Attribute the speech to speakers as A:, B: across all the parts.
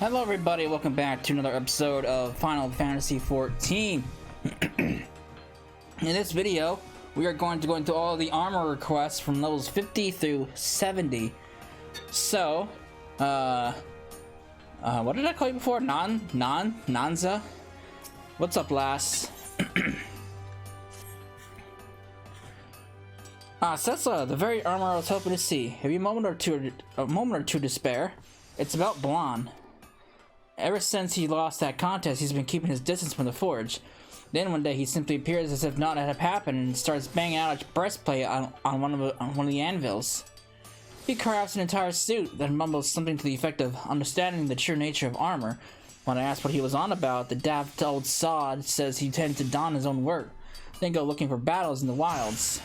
A: Hello everybody, welcome back to another episode of Final Fantasy XIV. In this video, we are going to go into all the armor requests from levels 50 through 70. So, what did I call you before? Nanza? What's up, lass? Sessa, the very armor I was hoping to see. Have you a moment or two to spare? It's about Blonde. Ever since he lost that contest, he's been keeping his distance from the forge. Then one day he simply appears as if nothing had happened and starts banging out a breastplate on one of the anvils. He crafts an entire suit, then mumbles something to the effect of understanding the true nature of armor. When I asked what he was on about, the daft old sod says he tends to don his own work, then go looking for battles in the wilds.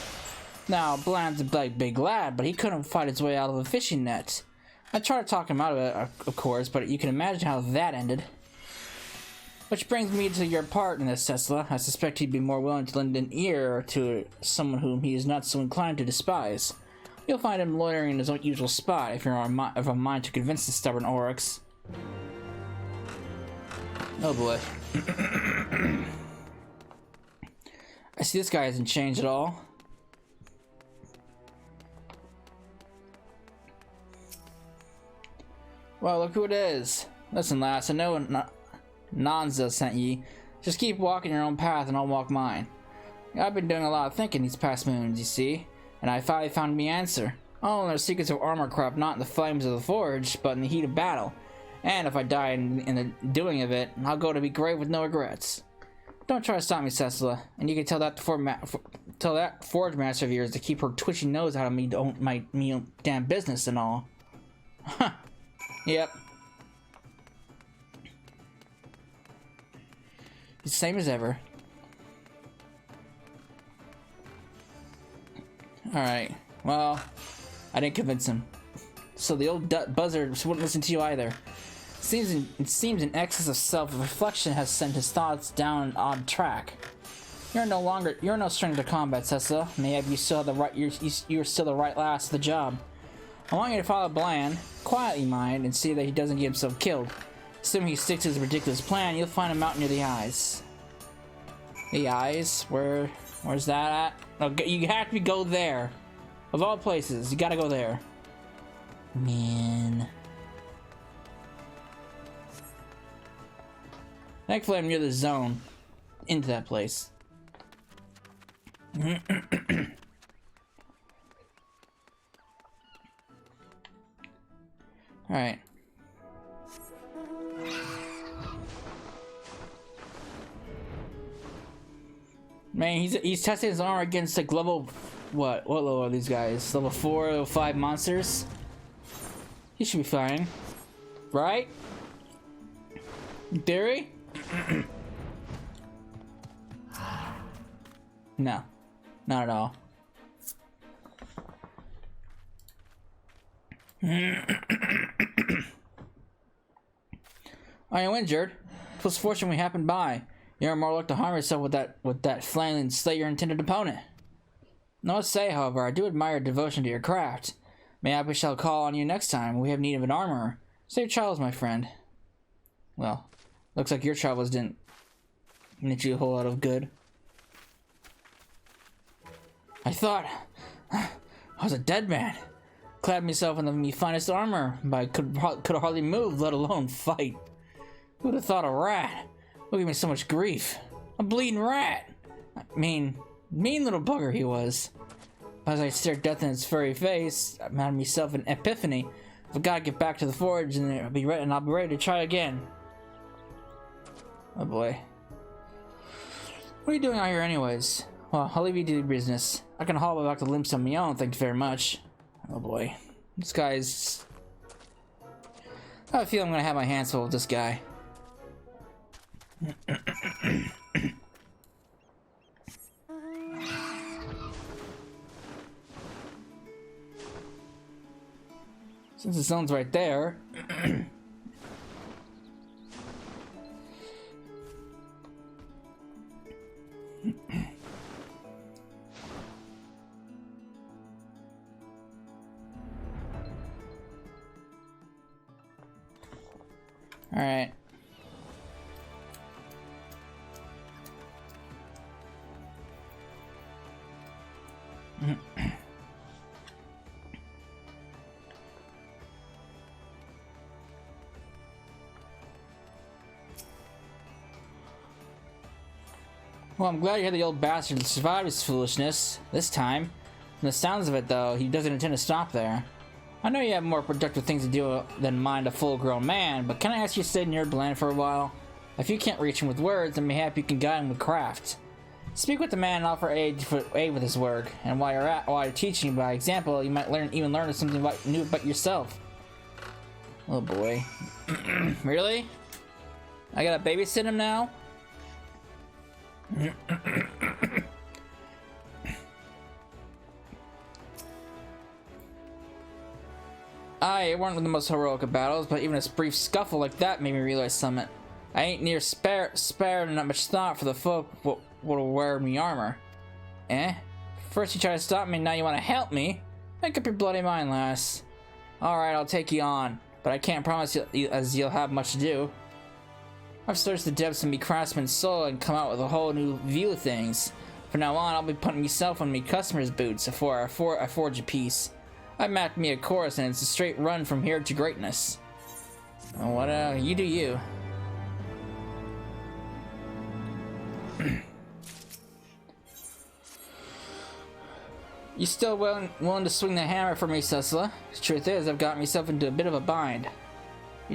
A: Now, Bland's a big lad, but he couldn't fight his way out of a fishing net. I tried to talk him out of it, of course, but you can imagine how that ended. Which brings me to your part in this, Tesla. I suspect he'd be more willing to lend an ear to someone whom he is not so inclined to despise. You'll find him loitering in his own usual spot if you're of a mind to convince the stubborn Oryx. Oh boy. I see this guy hasn't changed at all. Well, look who it is. Listen, lass, I know Nanza sent ye. Just keep walking your own path and I'll walk mine. I've been doing a lot of thinking these past moons, you see, and I finally found me answer. Oh, there's secrets of armor craft not in the flames of the forge, but in the heat of battle. And if I die in the doing of it, I'll go to be grave with no regrets. Don't try to stop me, Cecila, and you can tell that tell that forge master of yours to keep her twitching nose out of me damn business and all. Huh. Yep. It's the same as ever. Alright, well, I didn't convince him. So the old buzzard wouldn't listen to you either. It seems an excess of self-reflection has sent his thoughts down an odd track. You're no stranger to combat, Cessa. Maybe you still have the right. You're still the right lass for the job. I want you to follow Bland, quietly mind, and see that he doesn't get himself killed. Assuming he sticks to his ridiculous plan, you'll find him out near the eyes. The eyes? Where's that at? Oh, you have to go there. Of all places, you gotta go there. Man. Thankfully, I'm near the zone. Into that place. Alright. Man, he's testing his armor against like level what level are these guys? Level 4, level 5 monsters? He should be fine. Right? In theory? No. Not at all. Are you injured? 'Twas fortune we happened by. You're more likely to harm yourself with that flame than slay your intended opponent. No say, however, I do admire your devotion to your craft. Mayhap we shall call on you next time. We have need of an armorer. Safe travels, my friend. Well, looks like your travels didn't net you a whole lot of good. I thought I was a dead man. Clad myself in my finest armor, but I could hardly move, let alone fight. Who'd have thought a rat would give me so much grief? A bleeding rat! I mean, mean little bugger he was. As I stared death in his furry face, I had myself an epiphany. I've got to get back to the forge, and I'll be ready to try again. Oh boy. What are you doing out here, anyways? Well, I'll leave you to your business. I can haul back to Limps on my own, thank you very much. Oh boy. This guy's... I feel I'm gonna have my hands full with this guy. Since the zone's right there. Alright. Well, I'm glad you had the old bastard to survive his foolishness this time. From the sounds of it, though, he doesn't intend to stop there. I know you have more productive things to do than mind a full-grown man, but can I ask you to sit in your land for a while? If you can't reach him with words, then mayhap you can guide him with craft. Speak with the man and offer aid with his work, and while you're teaching by example, you might even learn something new about yourself. Oh boy. Really? I gotta babysit him now? It weren't the most heroic of battles, but even a brief scuffle like that made me realize something. I ain't near spared not much thought for the folk what'll wear me armor. Eh? First you try to stop me, now you want to help me? Make up your bloody mind, lass. Alright, I'll take you on, but I can't promise you as you'll have much to do. I've searched the depths of me craftsman's soul and come out with a whole new view of things. From now on, I'll be putting myself on me customers' boots before I forge a piece. I mapped me a course and it's a straight run from here to greatness. What, you do you. You still willing to swing the hammer for me, Cecila? The truth is, I've got myself into a bit of a bind.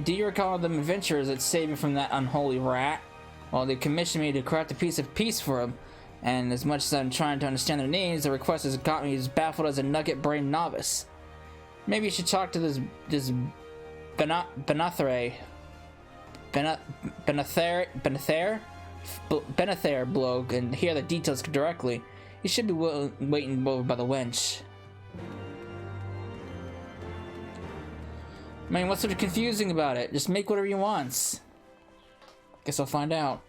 A: Do you recall them adventurers that saved me from that unholy rat? Well, they commissioned me to craft a piece of peace for them, and as much as I'm trying to understand their needs, the request has got me as baffled as a nugget-brained novice. Maybe you should talk to this Benathair bloke and hear the details directly. He should be waiting over by the wench. I mean, what's so confusing about it? Just make whatever you want. Guess I'll find out.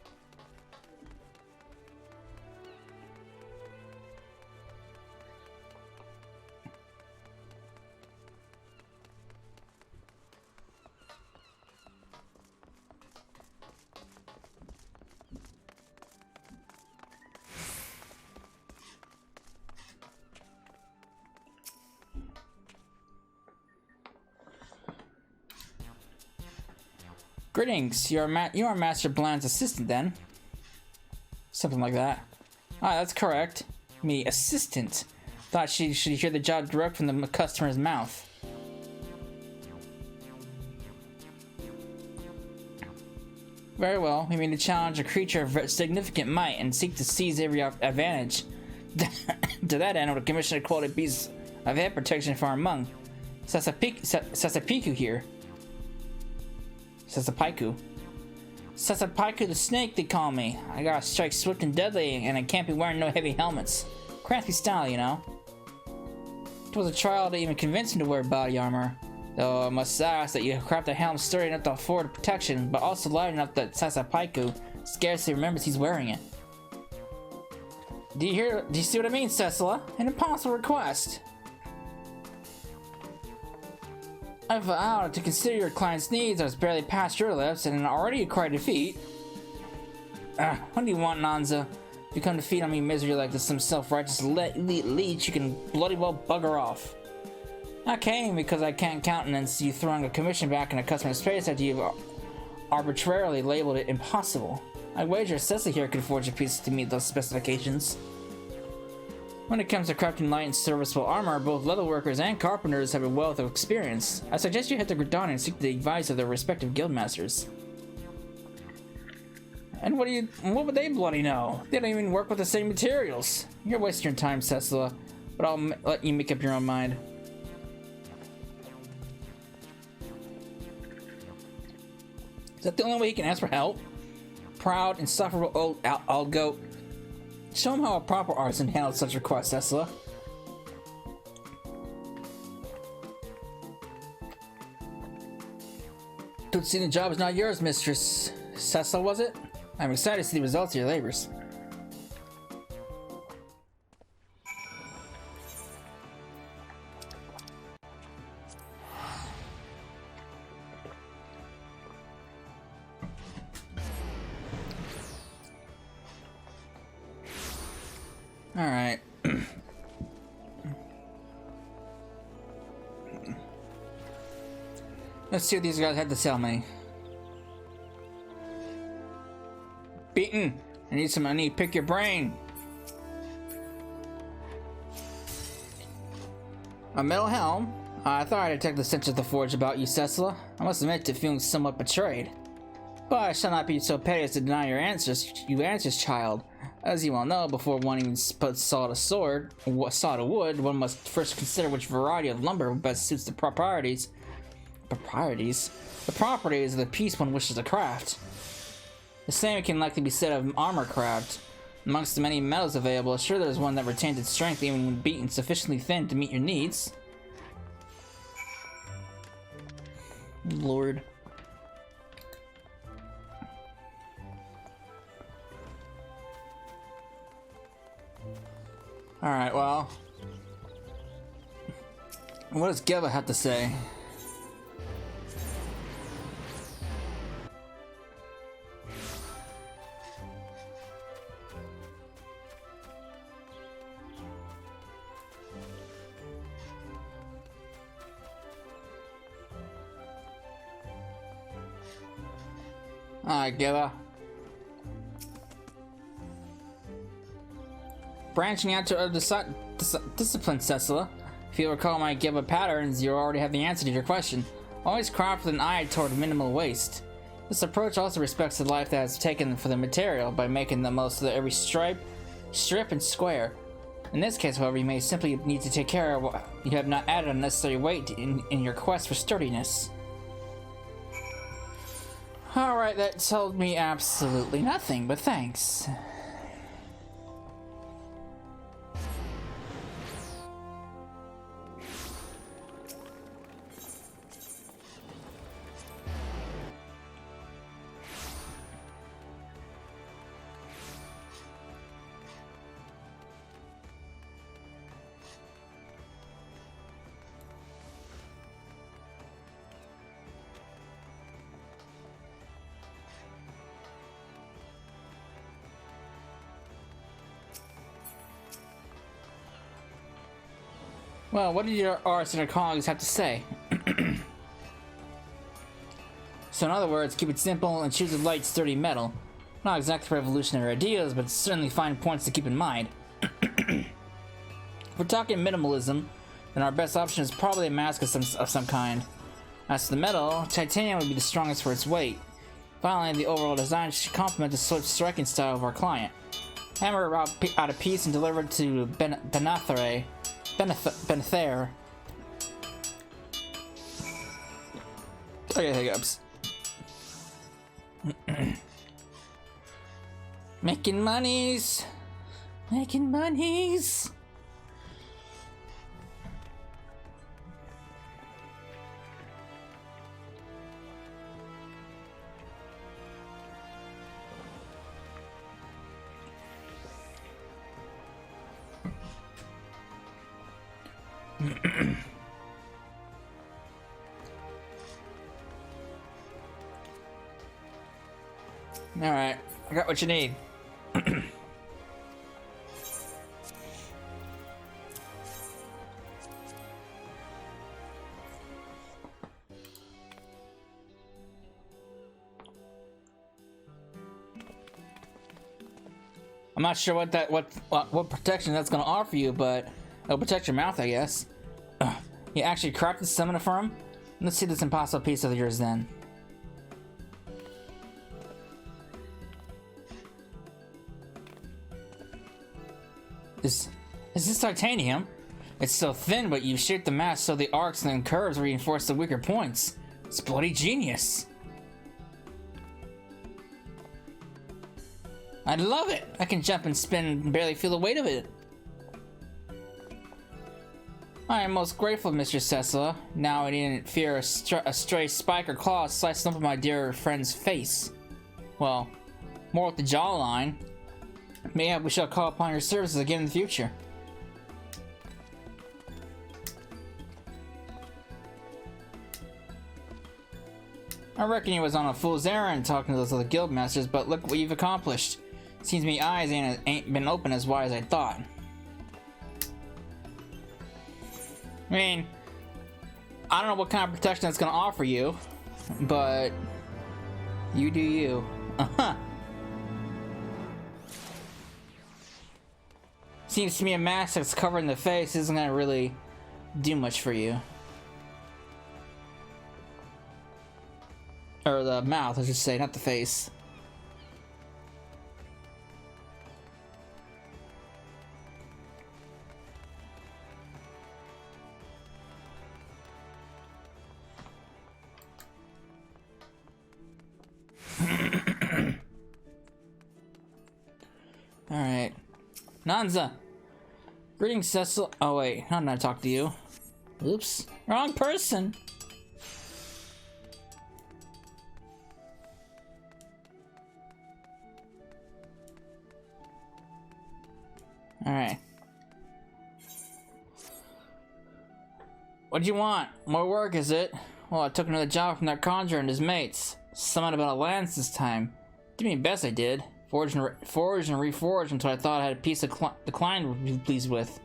A: Greetings, you are Master Bland's assistant then? Something like that. Ah, that's correct. Me, assistant. Thought she should hear the job direct from the customer's mouth. Very well, we mean to challenge a creature of significant might and seek to seize every advantage. To that end, I would commission a quality piece of head protection for our monk, Sasapiku here. Sasapaiku the snake, they call me. I gotta strike swift and deadly, and I can't be wearing no heavy helmets. Crafty style, you know. It was a trial to even convince him to wear body armor. Though I must ask that you craft a helm sturdy enough to afford protection, but also light enough that Sasapaiku scarcely remembers he's wearing it. Do you see what I mean, Cecila? An impossible request. I've vowed to consider your client's needs. I was barely past your lips and already acquired defeat. What do you want, Nanza? If you come to feed on me misery like this, some self-righteous leech, you can bloody well bugger off. I came because I can't countenance you throwing a commission back in a customer's face after you've arbitrarily labeled it impossible. I wager Cecily here could forge a piece to meet those specifications. When it comes to crafting light and serviceable armor, both leatherworkers and carpenters have a wealth of experience. I suggest you head to Gridana and seek the advice of their respective guildmasters. And what would they bloody know? They don't even work with the same materials. You're wasting your time, Cecila, but I'll let you make up your own mind. Is that the only way he can ask for help? Proud, insufferable old goat. Show him how a proper artisan handles such requests, Cecila. Don't see the job is not yours, Mistress Cecila, was it? I'm excited to see the results of your labors. Alright. Let's see what these guys had to tell me. Beaten! I need to pick your brain. A metal helm? I thought I detected the stench of the forge about you, Cecila. I must admit to feeling somewhat betrayed. But I shall not be so petty as to deny your answers, child. As you well know, before one even puts saw to sword, saw to wood, one must first consider which variety of lumber best suits the properties of the piece one wishes to craft. The same can likely be said of armor craft. Amongst the many metals available, sure there's one that retains its strength even when beaten sufficiently thin to meet your needs. Lord. Alright, well. What does Geva have to say? Alright, Geva. Branching out to other disciplines, Cecila. If you recall my Geva patterns, you already have the answer to your question. Always craft with an eye toward minimal waste. This approach also respects the life that is taken for the material by making the most of every strip, and square. In this case, however, you may simply need to take care of what you have not added unnecessary weight in your quest for sturdiness. Alright, that told me absolutely nothing, but thanks. Well, what did your artists and your colleagues have to say? So in other words, keep it simple and choose a light, sturdy metal. Not exactly revolutionary ideas, but certainly fine points to keep in mind. If we're talking minimalism, then our best option is probably a mask of some kind. As to the metal, titanium would be the strongest for its weight. Finally, the overall design should complement the striking style of our client. Hammer out a piece and deliver it to Benathere. I get hiccups. Making monies. Alright, I got what you need. I'm not sure what protection that's gonna offer you, but it'll protect your mouth, I guess. You actually crafted summoner for him? Let's see this impossible piece of yours then. Is this titanium? It's so thin, but you've shaped the mass so the arcs and curves reinforce the weaker points. It's bloody genius. I love it! I can jump and spin and barely feel the weight of it. I am most grateful, Mr. Cecila. Now I needn't fear a stray spike or claw slicing up my dear friend's face. Well, more with the jawline. Mayhap we shall call upon your services again in the future. I reckon you was on a fool's errand talking to those other guild masters, but look what you've accomplished. Seems me eyes ain't been open as wide as I thought. I mean, I don't know what kind of protection that's gonna offer you, but you do you. Uh-huh. Seems to me a mask that's covering the face isn't gonna really do much for you. Or the mouth, I should say, not the face. Alright. Nanza! Greetings, Cecil. Oh, wait. How did I talk to you? Oops. Wrong person! Alright. What'd you want? More work, is it? Well, I took another job from that conjurer and his mates. Something about a lance this time. Did my best, I did. Forged and reforged until I thought I had a piece of the client would be pleased with.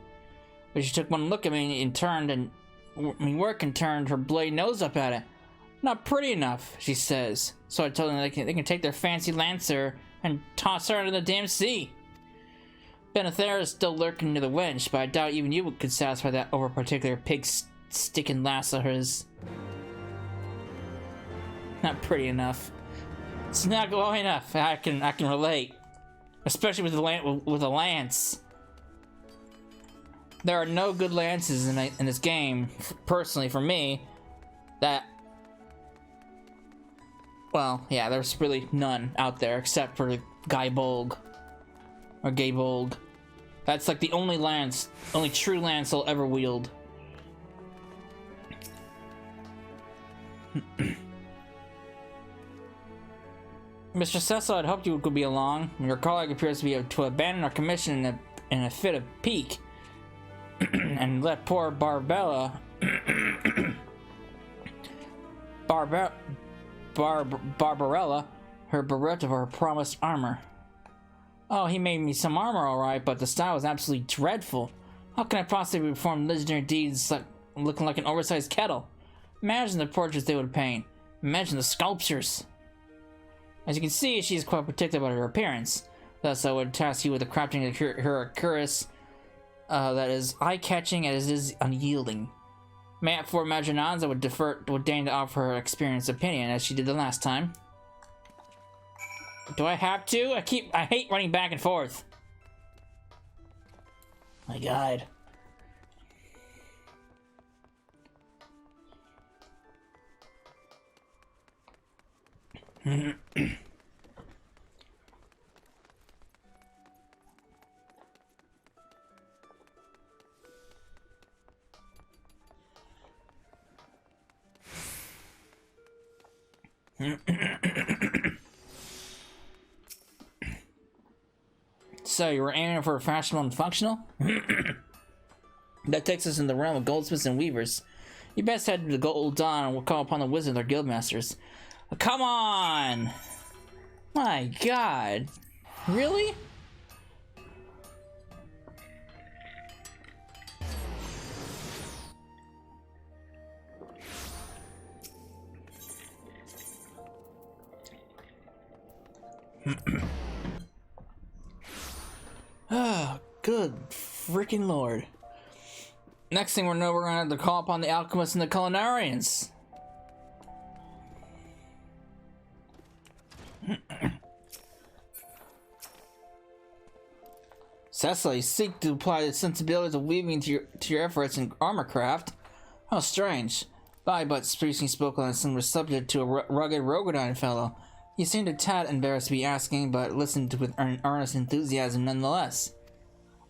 A: But she took one look at me and turned and work and turned her blade nose up at it. Not pretty enough, she says. So I told them they can take their fancy lancer and toss her into the damn sea. Benethera is still lurking near the wench, but I doubt even you could satisfy that over particular pig-sticking lass of hers. Not pretty enough. It's not glowing enough. I can relate, especially with the lance. There are no good lances in this game, personally for me. Well, yeah, there's really none out there except for Guy Bolg or Gay Bolg. That's like the only true lance I'll ever wield. Mr. Cecil, I'd hoped you could be along. Your colleague appears to abandon our commission in a fit of pique, and let poor Barbarella, her bereft of her promised armor. Oh, he made me some armor, alright, but the style was absolutely dreadful. How can I possibly perform legendary deeds looking like an oversized kettle? Imagine the portraits they would paint. Imagine the sculptures. As you can see, she is quite particular about her appearance. Thus, I would task you with the crafting of her cuirass that is eye-catching as it is unyielding. May for Imaginanza would deign to offer her experienced opinion, as she did the last time. Do I have to? I hate running back and forth. My God. So, you were aiming for a fashionable and functional? That takes us in the realm of goldsmiths and weavers. You best head to the Gold Dawn and we'll call upon the wizards or guildmasters. Come on! My God. Really? Oh, good freaking Lord. Next thing we know, we're gonna have to call upon the alchemists and the culinarians. Cecily, seek to apply the sensibilities of weaving to your efforts in armor craft. How strange. I but previously spoke on a similar subject to a rugged Rogadine fellow. He seemed a tad embarrassed to be asking, but listened with earnest enthusiasm nonetheless.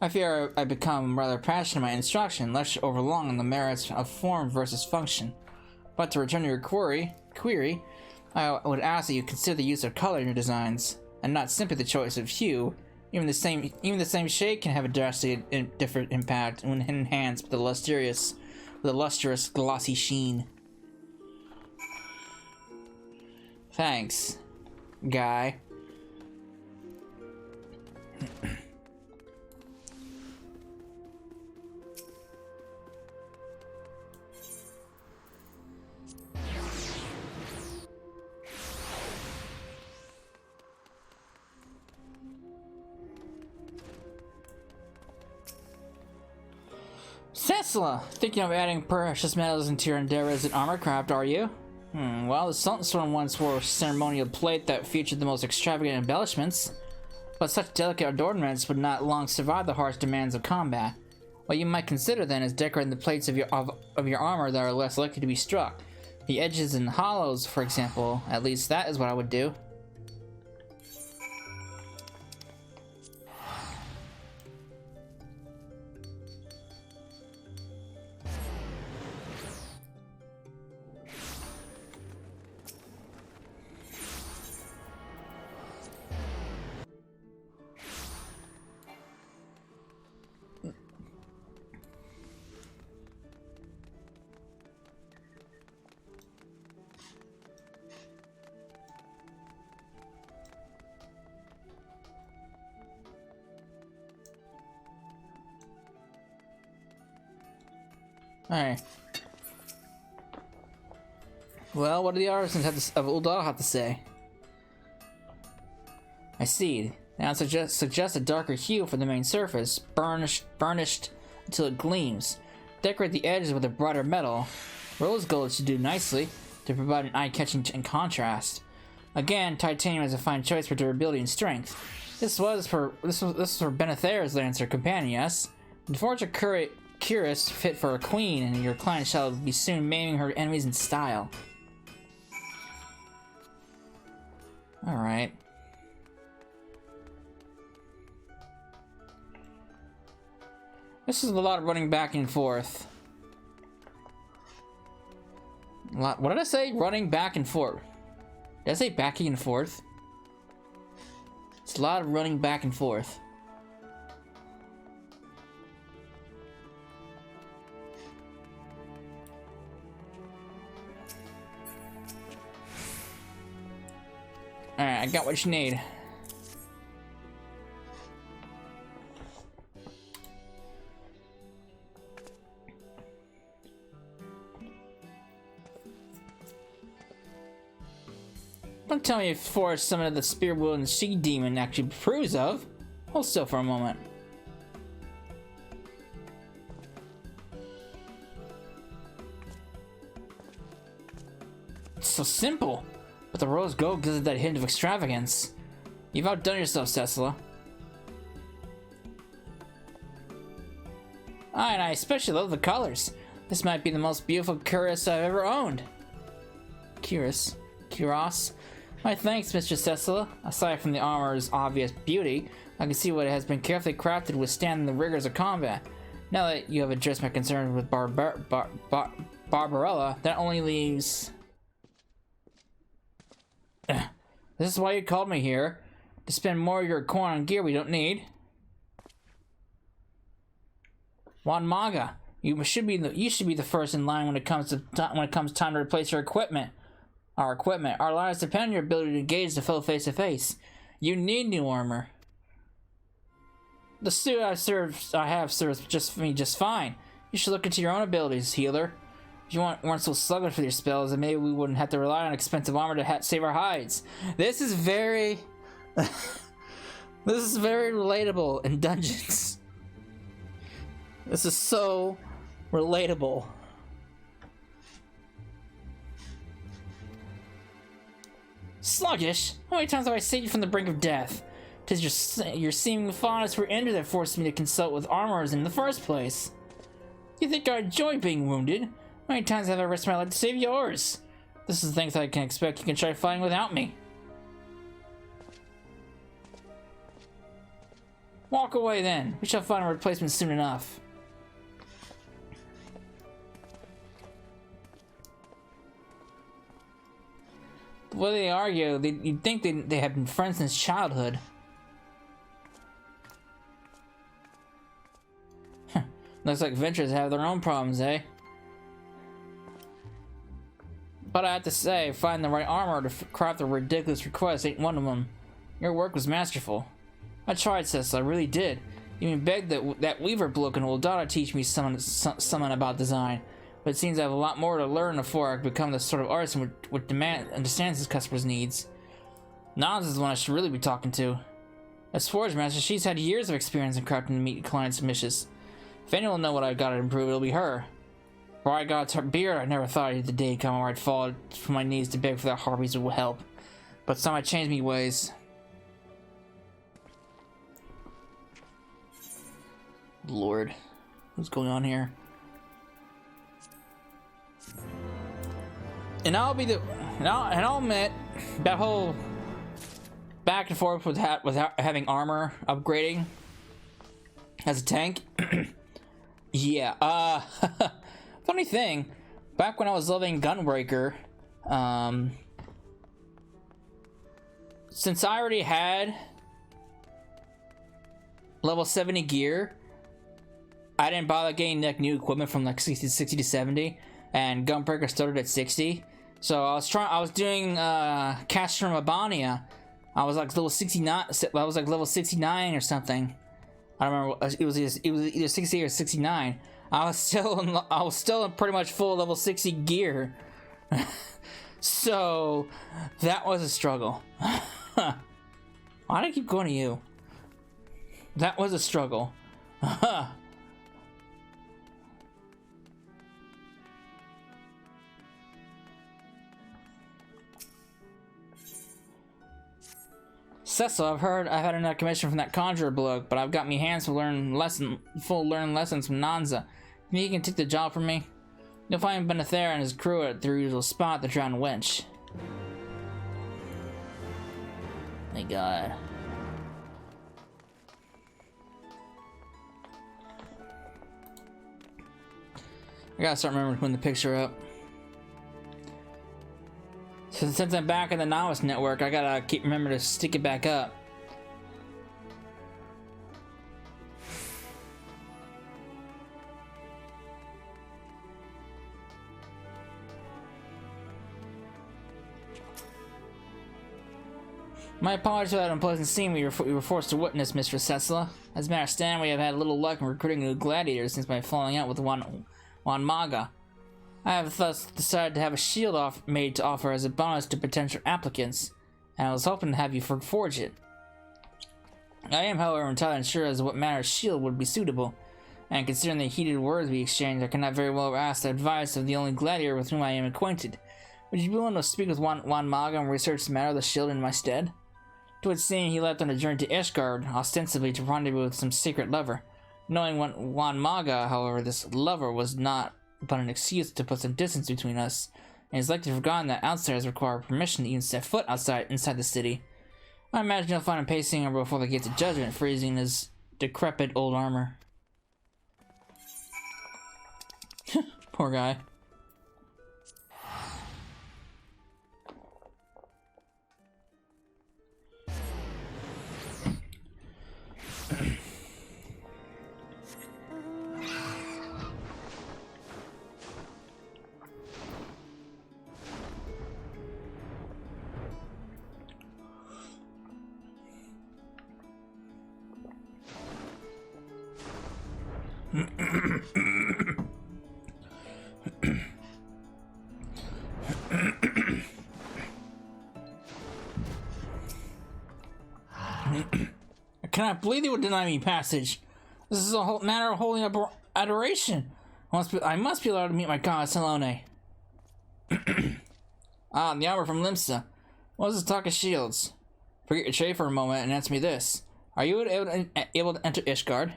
A: I fear I become rather passionate in my instruction, lest overlong on the merits of form versus function. But to return to your query, I would ask that you consider the use of color in your designs, and not simply the choice of hue. Even the same shade can have a drastically different impact when enhanced with a lustrous, glossy sheen. Thanks, guy. Tesla! Thinking of adding precious metals into your endeavors in armor craft, are you? Well, the Sultan Storm once wore a ceremonial plate that featured the most extravagant embellishments, but such delicate adornments would not long survive the harsh demands of combat. What you might consider then is decorating the plates of your armor that are less likely to be struck. The edges and hollows, for example. At least that is what I would do. Alright. Well, what do the artisans of Uldal have to say? I see. Now suggest a darker hue for the main surface, burnished until it gleams. Decorate the edges with a brighter metal. Rose gold should do nicely to provide an eye-catching contrast. Again, titanium is a fine choice for durability and strength. This was for Benethera's Lancer companion, yes? The forge a cuirass fit for a queen, and your client shall be soon maiming her enemies in style. Alright. This is a lot of running back and forth. What did I say? Running back and forth. Did I say backing and forth? It's a lot of running back and forth. Alright, I got what you need. Don't tell me if Forest summoned the spear-wielding sea demon actually approves of. Hold still for a moment. It's so simple, but the rose gold gives it that hint of extravagance. You've outdone yourself, Cecila. And I especially love the colors. This might be the most beautiful cuirass I've ever owned. Cuirass? My thanks, Mr. Cecila. Aside from the armor's obvious beauty, I can see what it has been carefully crafted to withstand the rigors of combat. Now that you have addressed my concerns with Barbarella, that only leaves... This is why you called me here. To spend more of your coin on gear we don't need. Juan Maga, you should be the first in line when it comes time to replace your equipment. Our lives depend on your ability to engage the foe face to face. You need new armor. The suit I have serves just fine. You should look into your own abilities, healer. If you weren't so sluggish with your spells, then maybe we wouldn't have to rely on expensive armor to save our hides. This is very... this is very relatable in dungeons. This is so relatable. Sluggish? How many times have I saved you from the brink of death? 'Tis your seeming fondness for injury that forced me to consult with armorers in the first place. You think I enjoy being wounded? How many times have I risked my life to save yours? This is the things I can expect you can try fighting without me. Walk away then. We shall find a replacement soon enough. The way they argue, you'd think they have been friends since childhood. Looks like Ventures have their own problems, eh? But I have to say, finding the right armor to craft a ridiculous request ain't one of them. Your work was masterful. I tried, Cecil, I really did. Even begged that Weaver bloke in Uldal teach me something about design. But it seems I have a lot more to learn before I become the sort of artisan which understands his customers' needs. Nas is the one I should really be talking to. As Forge Master, she's had years of experience in crafting to meet clients' wishes. If anyone will know what I gotta improve, it'll be her. Before I got her beard, I never thought the day come where I'd fall to my knees to beg for that Harpy's help. But some might change me ways. Lord, what's going on here? And I'll admit that whole back and forth with having armor upgrading as a tank. Yeah. Funny thing, back when I was leveling Gunbreaker, since I already had level 70 gear, I didn't bother getting like new equipment from like 60 to 70, and Gunbreaker started at 60. So I was doing Castrum Abania. I was like level 69. I was like level 69 or something. I don't remember. It was either 60 or 69. I was still in pretty much full level 60 gear. So that was a struggle. Why do I keep going to you? That was a struggle. Cecil, I've had another commission from that conjurer bloke, but I've got me hands to learn lessons from Nanza. Think you can take the job from me? You'll find Benethera and his crew at their usual spot, the drowned wench. My god. I gotta start remembering to put the picture up. Since I'm back in the Novice Network, I gotta remember to stick it back up. My apologies for that unpleasant scene we were forced to witness, Mistress Cecila. As a matter of stand, we have had little luck in recruiting new gladiators since my falling out with Juan Maga. I have thus decided to have a shield made to offer as a bonus to potential applicants, and I was hoping to have you forge it. I am, however, entirely unsure as to what manner of shield would be suitable, and considering the heated words we exchanged, I cannot very well ask the advice of the only gladiator with whom I am acquainted. Would you be willing to speak with Juan Maga and research the matter of the shield in my stead? To its seem, he left on a journey to Ishgard, ostensibly to rendezvous with some secret lover. Knowing Juan Maga, however, this lover was not but an excuse to put some distance between us, and he's likely forgotten that outsiders require permission to even set foot inside the city. I imagine you'll find him pacing over before the gates of judgment, freezing his decrepit old armor. Poor guy. I cannot believe they would deny me passage. This is a whole matter of holding up adoration. I must be allowed to meet my goddess Helone. Ah, the armor from Limsa. What is this talk of shields? Forget your trade for a moment and answer me this. Are you able to enter Ishgard?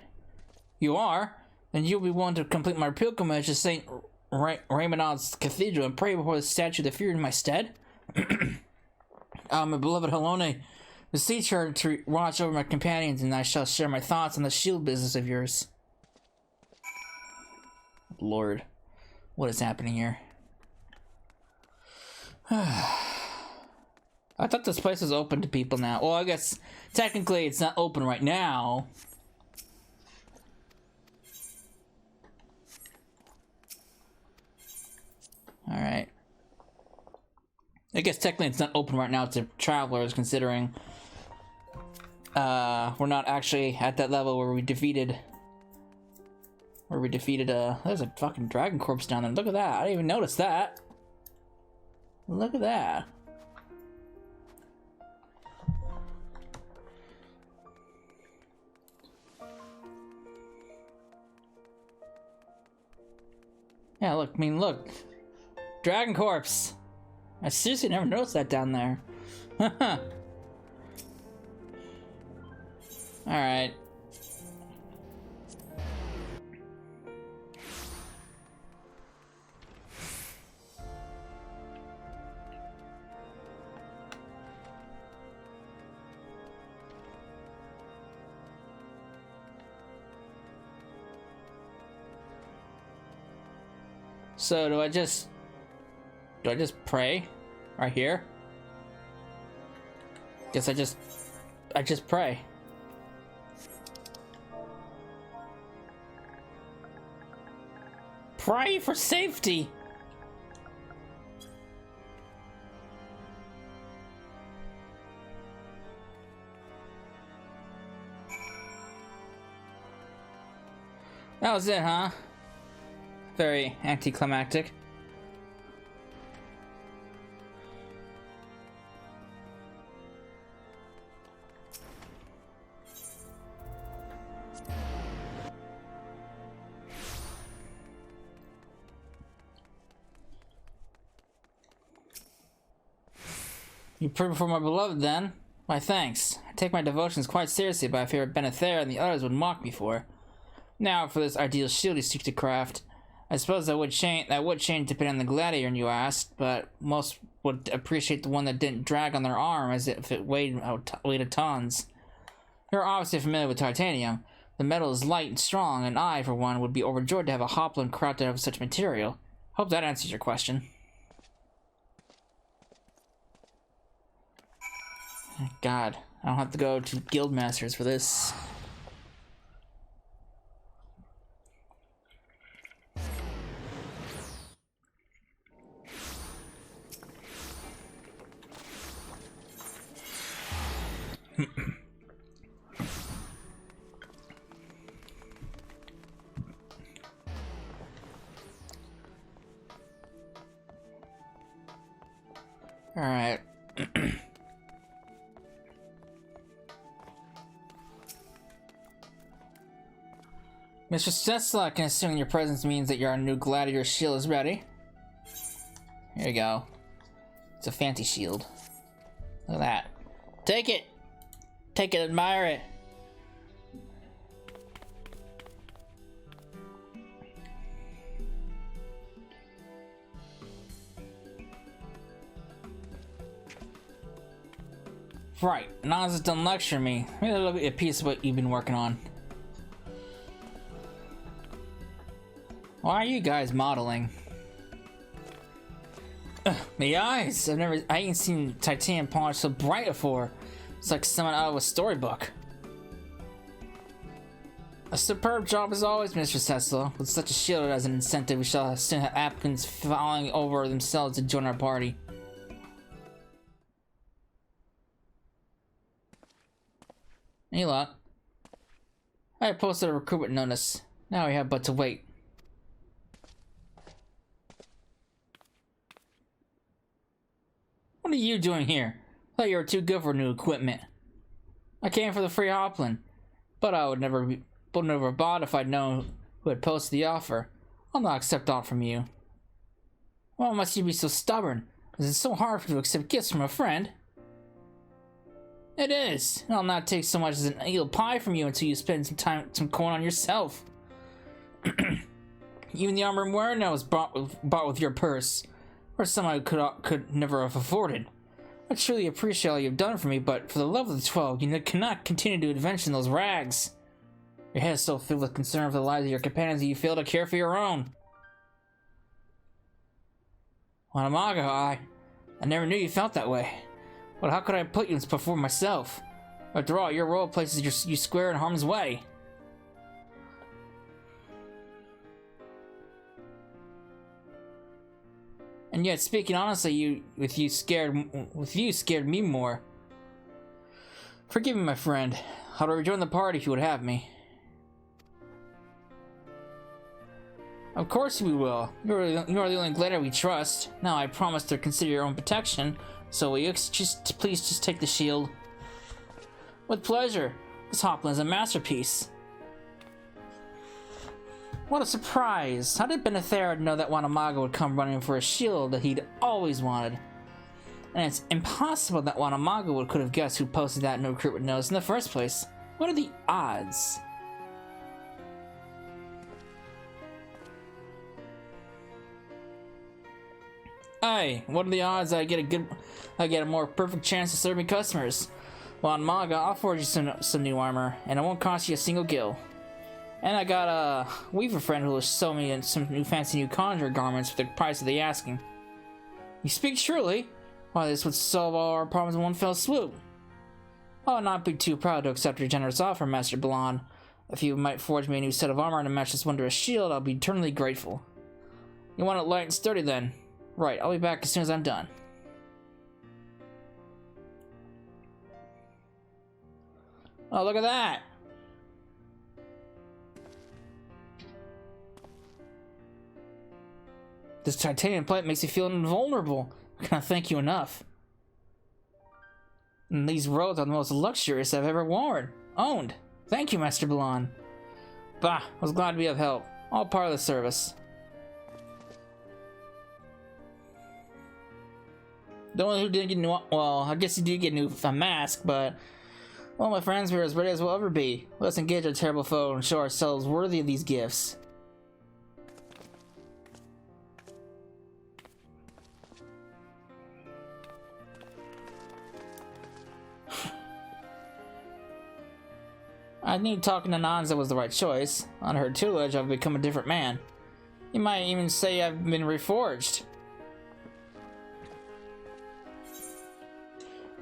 A: You are? Then you'll be willing to complete my pilgrimage to St. Raymond's Cathedral and pray before the statue of the Fury in my stead? My beloved Helone, beseech her to watch over my companions, and I shall share my thoughts on the shield business of yours. Lord, what is happening here? I thought this place was open to people now. Well, I guess technically it's not open right now. Alright. I guess technically it's not open right now to travelers, considering we're not actually at that level where we defeated there's a fucking dragon corpse down there. Look at that. I didn't even notice that. Look at that. Yeah, look, I mean, look. Dragon corpse. I seriously never noticed that down there. Alright. So do I just pray right here? Guess I just pray. Pray for safety. That was it, huh? Very anticlimactic. You pray before my beloved, then? Why, thanks. I take my devotions quite seriously, but I fear Benethera and the others would mock me for. Now, for this ideal shield you seek to craft. I suppose that would change depending on the gladiator you asked, but most would appreciate the one that didn't drag on their arm as if it weighed a tons. You're obviously familiar with titanium. The metal is light and strong, and I, for one, would be overjoyed to have a hoplon crafted out of such material. Hope that answers your question. God, I don't have to go to Guildmasters for this. All right. Mr. Cecil, I can assume your presence means that your new gladiator shield is ready. Here you go. It's a fancy shield. Look at that. Take it! Take it, admire it! Right, now it's done lecturing me. Maybe that'll be a piece of what you've been working on. Why are you guys modeling? Ugh, my eyes! I ain't seen titanium polish so bright before. It's like someone out of a storybook. A superb job as always, Mr. Cecil. With such a shield as an incentive, we shall soon have applicants falling over themselves to join our party. Any luck? I posted a recruitment notice. Now we have but to wait. What are you doing here? I thought you were too good for new equipment. I came for the free hoplon, but I would never bought if I'd known who had posted the offer. I'll not accept aught from you. Why must you be so stubborn? Is it so hard for you to accept gifts from a friend? It is. I'll not take so much as an eel pie from you until you spend some coin on yourself. Even the armor I'm wearing now was bought with your purse, or some I could never have afforded. I truly appreciate all you've done for me, but for the love of the 12, you cannot continue to adventure in those rags. Your head is so filled with concern for the lives of your companions that you fail to care for your own. Wanamaga, I never knew you felt that way. But how could I put you before myself? After all, your role places you square in harm's way. And yet, speaking honestly, you scared me more. Forgive me, my friend. I'll rejoin the party if you would have me. Of course we will. You are the only gladiator we trust. Now I promise to consider your own protection. So will you please just take the shield? With pleasure. This hoplon is a masterpiece. What a surprise! How did Benethera know that Wanamaga would come running for a shield that he'd always wanted? And it's impossible that Wanamaga could have guessed who posted that no recruit would notice in the first place. What are the odds? Hey, what are the odds I get a more perfect chance of serving customers? Wanamaga, I'll forge you some new armor, and it won't cost you a single gil. And I got a weaver friend who will sew me some fancy new conjurer garments for the price of the asking. You speak truly? Why, this would solve all our problems in one fell swoop. I'll not be too proud to accept your generous offer, Master Blonde. If you might forge me a new set of armor to match this wondrous shield, I'll be eternally grateful. You want it light and sturdy then? Right, I'll be back as soon as I'm done. Oh, look at that! This titanium plate makes you feel invulnerable. I can't thank you enough. And these robes are the most luxurious I've ever owned. Thank you, Master Blonde. Bah, I was glad to be of help. All part of the service. The one who didn't get new, well, I guess he did get a mask, but well, my friends, we're as ready as we'll ever be. Let's engage our terrible foe and show ourselves worthy of these gifts. I knew talking to Nanza was the right choice. Under her tutelage, I've become a different man. You might even say I've been reforged.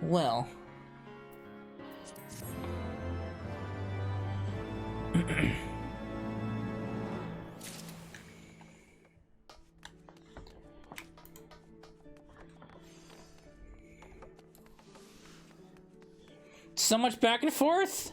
A: Well. So much back and forth?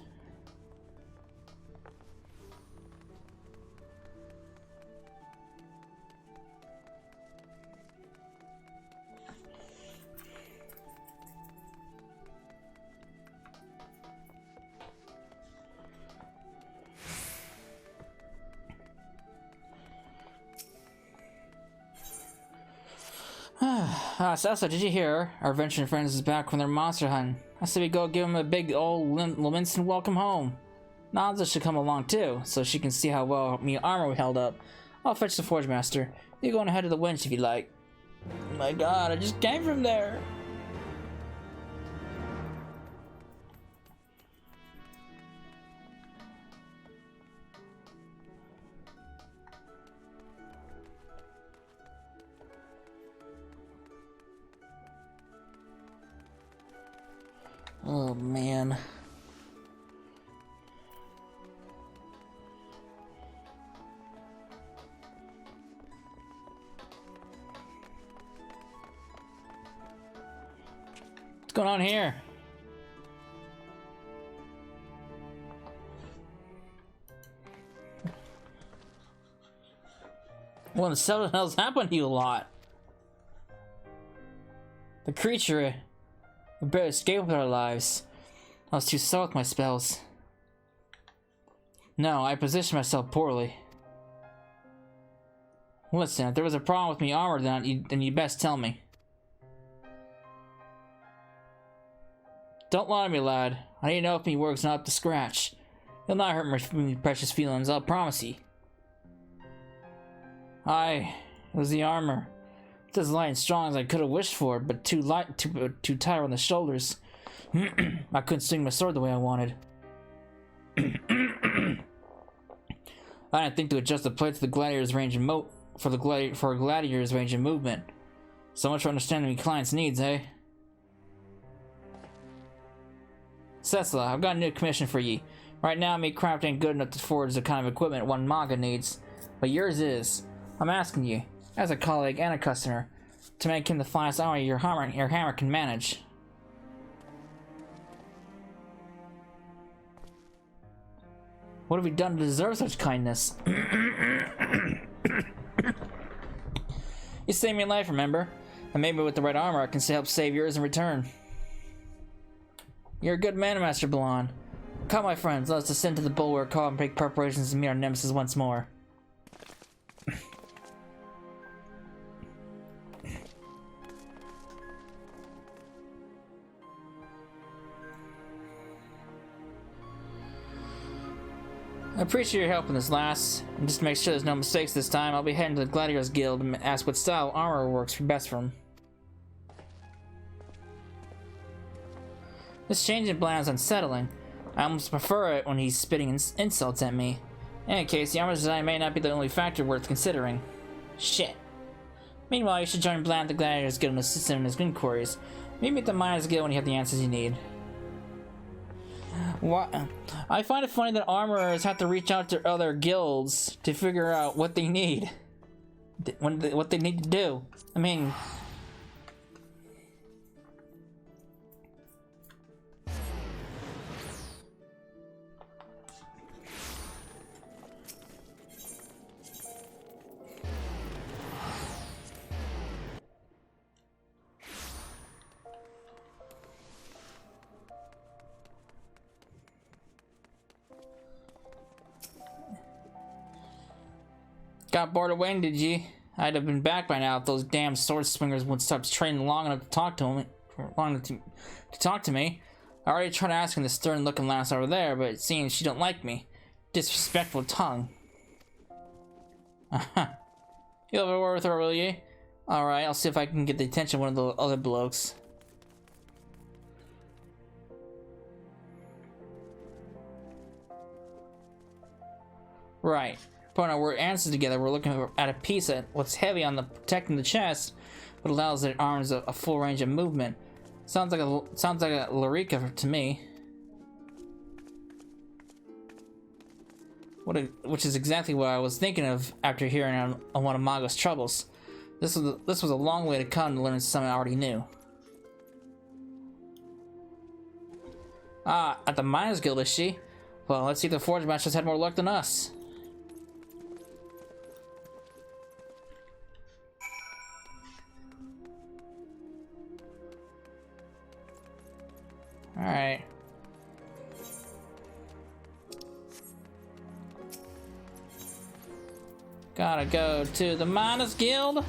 A: Sasa, did you hear? Our venturing friends is back from their monster hunt. I said we go give them a big old Leminson welcome home. Nanza should come along too, so she can see how well me armor we held up. I'll fetch the Forge Master. You're going ahead of the winch if you like. Oh my god, I just came from there. Oh man. What's going on here? Well, the something else happened to you a lot. The creature. We better escape with our lives. I was too slow with my spells. No, I positioned myself poorly. Listen, if there was a problem with me armor, then you best tell me. Don't lie to me, lad. I need to know if me work's not up to scratch. You'll not hurt my precious feelings, I'll promise ye. Aye, it was the armor. It's as light and strong as I could have wished for, but too tight on the shoulders. I couldn't swing my sword the way I wanted. I didn't think to adjust the plate to the gladiator's range of for a gladiator's range of movement. So much for understanding my client's needs, eh? Cecila, I've got a new commission for ye. Right now, me craft ain't good enough to forge the kind of equipment one manga needs, but yours is. I'm asking you, as a colleague and a customer, to make him the finest armor your hammer can manage. What have we done to deserve such kindness? You saved me life, remember? And maybe with the right armor I can help save yours in return. You're a good man, Master Blonde. Come, my friends, let us descend to the bulwark hall and make preparations to meet our nemesis once more. I appreciate your help in this, lass. And just to make sure there's no mistakes this time, I'll be heading to the Gladiators Guild and ask what style armor works best for him. This change in plan is unsettling. I almost prefer it when he's spitting insults at me. In any case, the armor design may not be the only factor worth considering. Shit. Meanwhile, you should join Bland at the Gladiators Guild and assist him in his inquiries. Meet me at the Miners Guild when you have the answers you need. What? I find it funny that armorers have to reach out to other guilds to figure out what they need. What they need to do. I mean... Got bored of waiting, did you? I'd have been back by now if those damn sword swingers would stop training long enough to talk to him. To talk to me. I already tried asking the stern-looking lass over there, but it seems she don't like me. Disrespectful tongue. You'll have a word with her, will you? Alright, I'll see if I can get the attention of one of the other blokes. Right. Putting our word answers together, we're looking at a piece that what's heavy on the protecting the chest, but allows their arms a full range of movement. Sounds like a Larica to me. Which is exactly what I was thinking of after hearing on one of Mago's troubles. This was a long way to come to learn something I already knew. Ah, at the Miners Guild, is she? Well, let's see if the Forge Masters had more luck than us. Alright. Gotta go to the Miners Guild.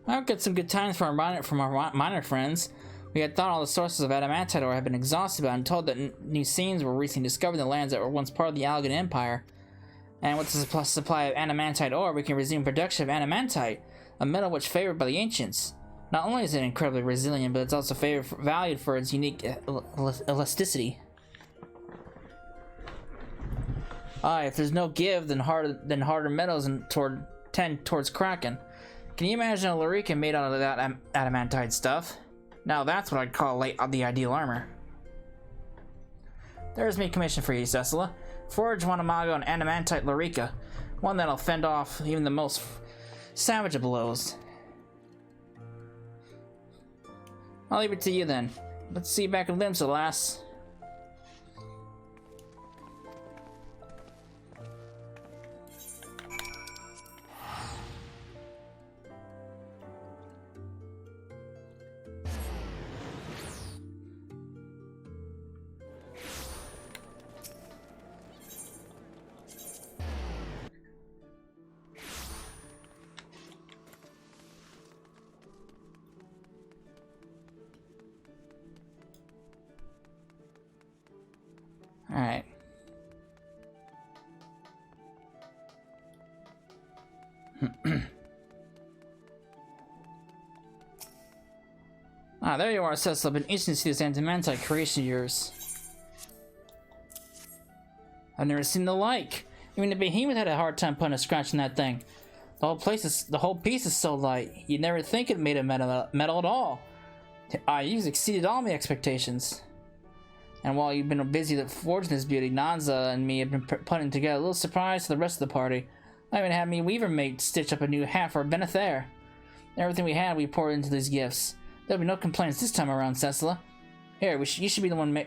A: I've got some good times from our miner friends. We had thought all the sources of adamantite ore had been exhausted, but I'm told that new seams were recently discovered in the lands that were once part of the Algan Empire. And with the supply of adamantite ore, we can resume production of adamantite, a metal which favored by the ancients. Not only is it incredibly resilient, but it's also valued for its unique elasticity. If there's no give, then harder metals tend towards cracking. Can you imagine a Larica made out of that adamantite stuff? Now that's what I'd call the ideal armor. There's me commission for you, Cecilla. Forge one Amago and adamantite Larica. One that'll fend off even the most savage of blows. I'll leave it to you then. Let's see you back in Limsa, lass. Alright. There you are, Cecil. Been itching to see this adamantite creation of yours. I've never seen the like. Even the behemoth had a hard time putting a scratch in that thing. The whole piece is so light. You'd never think it made of metal at all. You've exceeded all my expectations. And while you've been busy forging this beauty, Nanza and me have been putting together a little surprise for the rest of the party. I even had me weaver mate stitch up a new hat for Benethair. Everything we had, we poured into these gifts. There'll be no complaints this time around, Cecilla. Here, you should be the one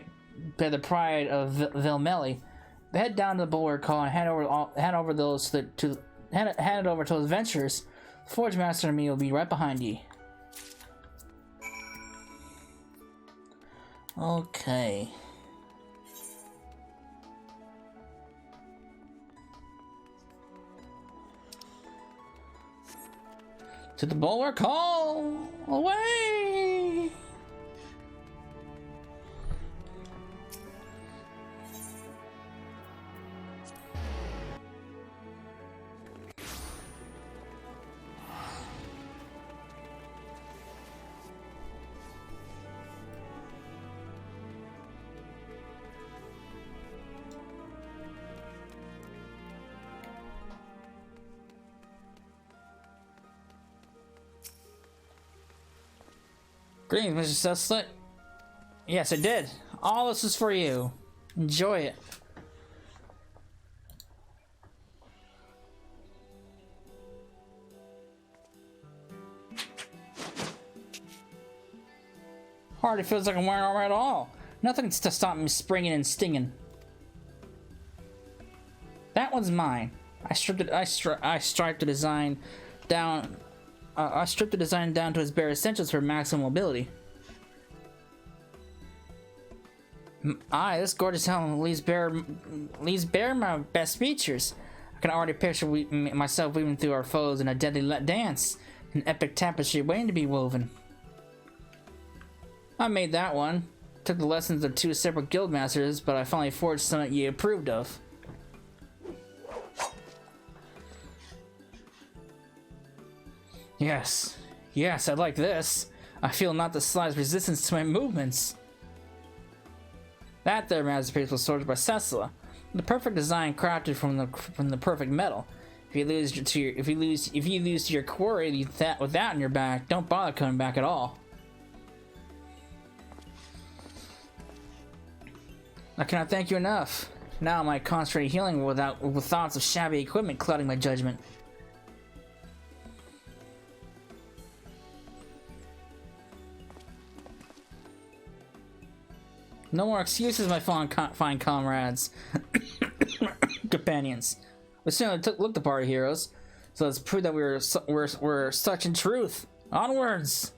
A: bear the pride of Vilmelli. Head down to the bulwark hall and hand it over to those adventurers. The Forge Master and me will be right behind you. Okay. To the bulwark hall! Away! Greetings, Mr. Susslet. Yes, I did. All this is for you. Enjoy it. Hardly feels like I'm wearing armor at all. Nothing's to stop me springing and stinging. That one's mine. I stripped the design down. I stripped the design down to its bare essentials for maximum mobility. This gorgeous helm leaves bare my best features. I can already picture myself weaving through our foes in a deadly dance, an epic tapestry waiting to be woven. I made that one. Took the lessons of 2 separate guild masters, but I finally forged something you approved of. Yes, I like this. I feel not the slightest resistance to my movements. That there masterpiece was sorted by Cecilla. The perfect design crafted from the perfect metal. If you lose to your quarry with that on your back, don't bother coming back at all. I cannot thank you enough. Now am I concentrating healing with thoughts of shabby equipment clouding my judgment. No more excuses, my fine comrades. Companions. We certainly looked the part, heroes. So let's prove that we're such in truth. Onwards!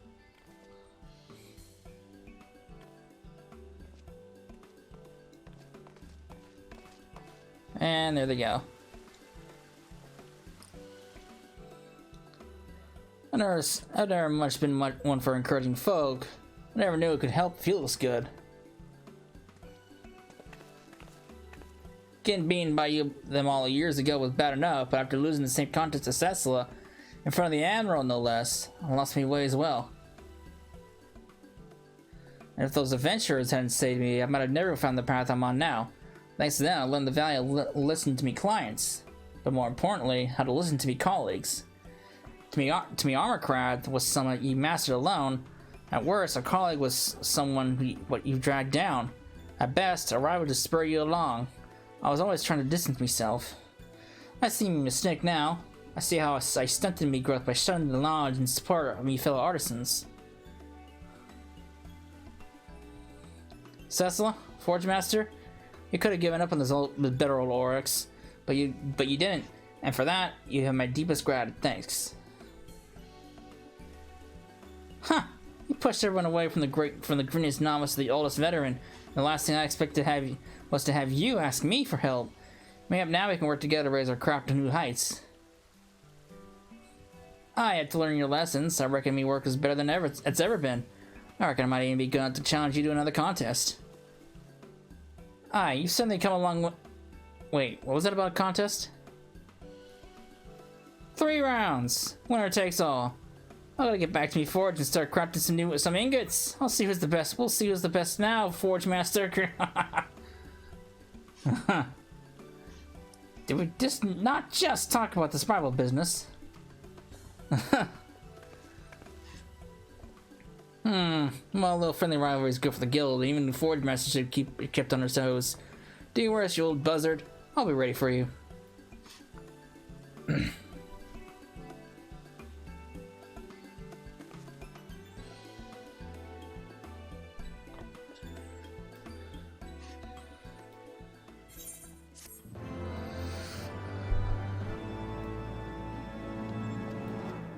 A: And there they go. I've never much been one for encouraging folk. I never knew it could help feel this good. Getting beaten by them all years ago was bad enough, but after losing the same contest to Cecilla, in front of the Admiral no less, I lost my way as well. And if those adventurers hadn't saved me, I might have never found the path I'm on now. Thanks to them, I learned the value of listening to me clients, but more importantly, how to listen to me colleagues. To me, Armorcraft was someone you mastered alone. At worst, a colleague was someone what you dragged down. At best, a rival to spur you along. I was always trying to distance myself. I see my mistake now. I see how I stunted me growth by shunning the knowledge and support of me fellow artisans. Cecilla, Forge Master, you could have given up on this bitter old Oryx, but you didn't, and for that, you have my deepest gratitude. Thanks. Huh! You pushed everyone away from the greatest novice to the oldest veteran. The last thing I expected was to have you ask me for help. Maybe now we can work together to raise our craft to new heights. I had to learn your lessons. I reckon me work is better than it's ever been. I reckon I might even be good enough to challenge you to another contest. You suddenly come along. Wait, what was that about a contest? 3 rounds. Winner takes all. I gotta get back to me Forge and start crafting some ingots. I'll see who's the best. We'll see who's the best now, Forge Master. Did we not just talk about the spiral business? Well, a little friendly rivalry is good for the guild. Even the Forge Master should keep kept on her toes. Do your worst, you old buzzard. I'll be ready for you.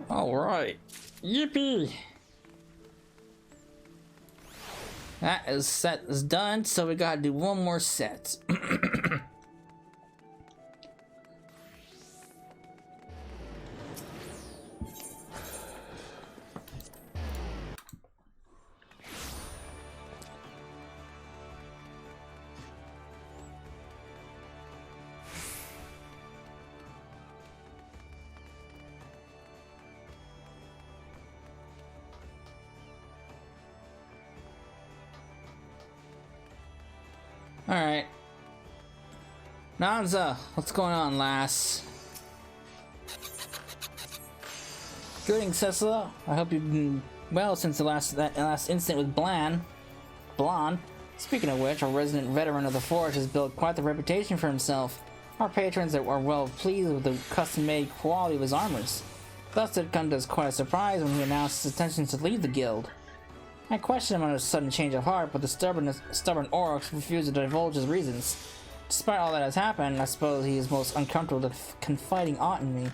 A: Alright. Yippee! That set is done, so we gotta do one more set. Alright. Nanza, what's going on, lass? Greetings, Cecilla. I hope you've been well since that last incident with Blonde. Speaking of which, our resident veteran of the Forge has built quite the reputation for himself. Our patrons are well pleased with the custom-made quality of his armors. Thus, it comes as quite a surprise when he announced his intentions to leave the guild. I questioned him on his sudden change of heart, but the stubborn Oryx refused to divulge his reasons. Despite all that has happened, I suppose he is most uncomfortable confiding aught in me.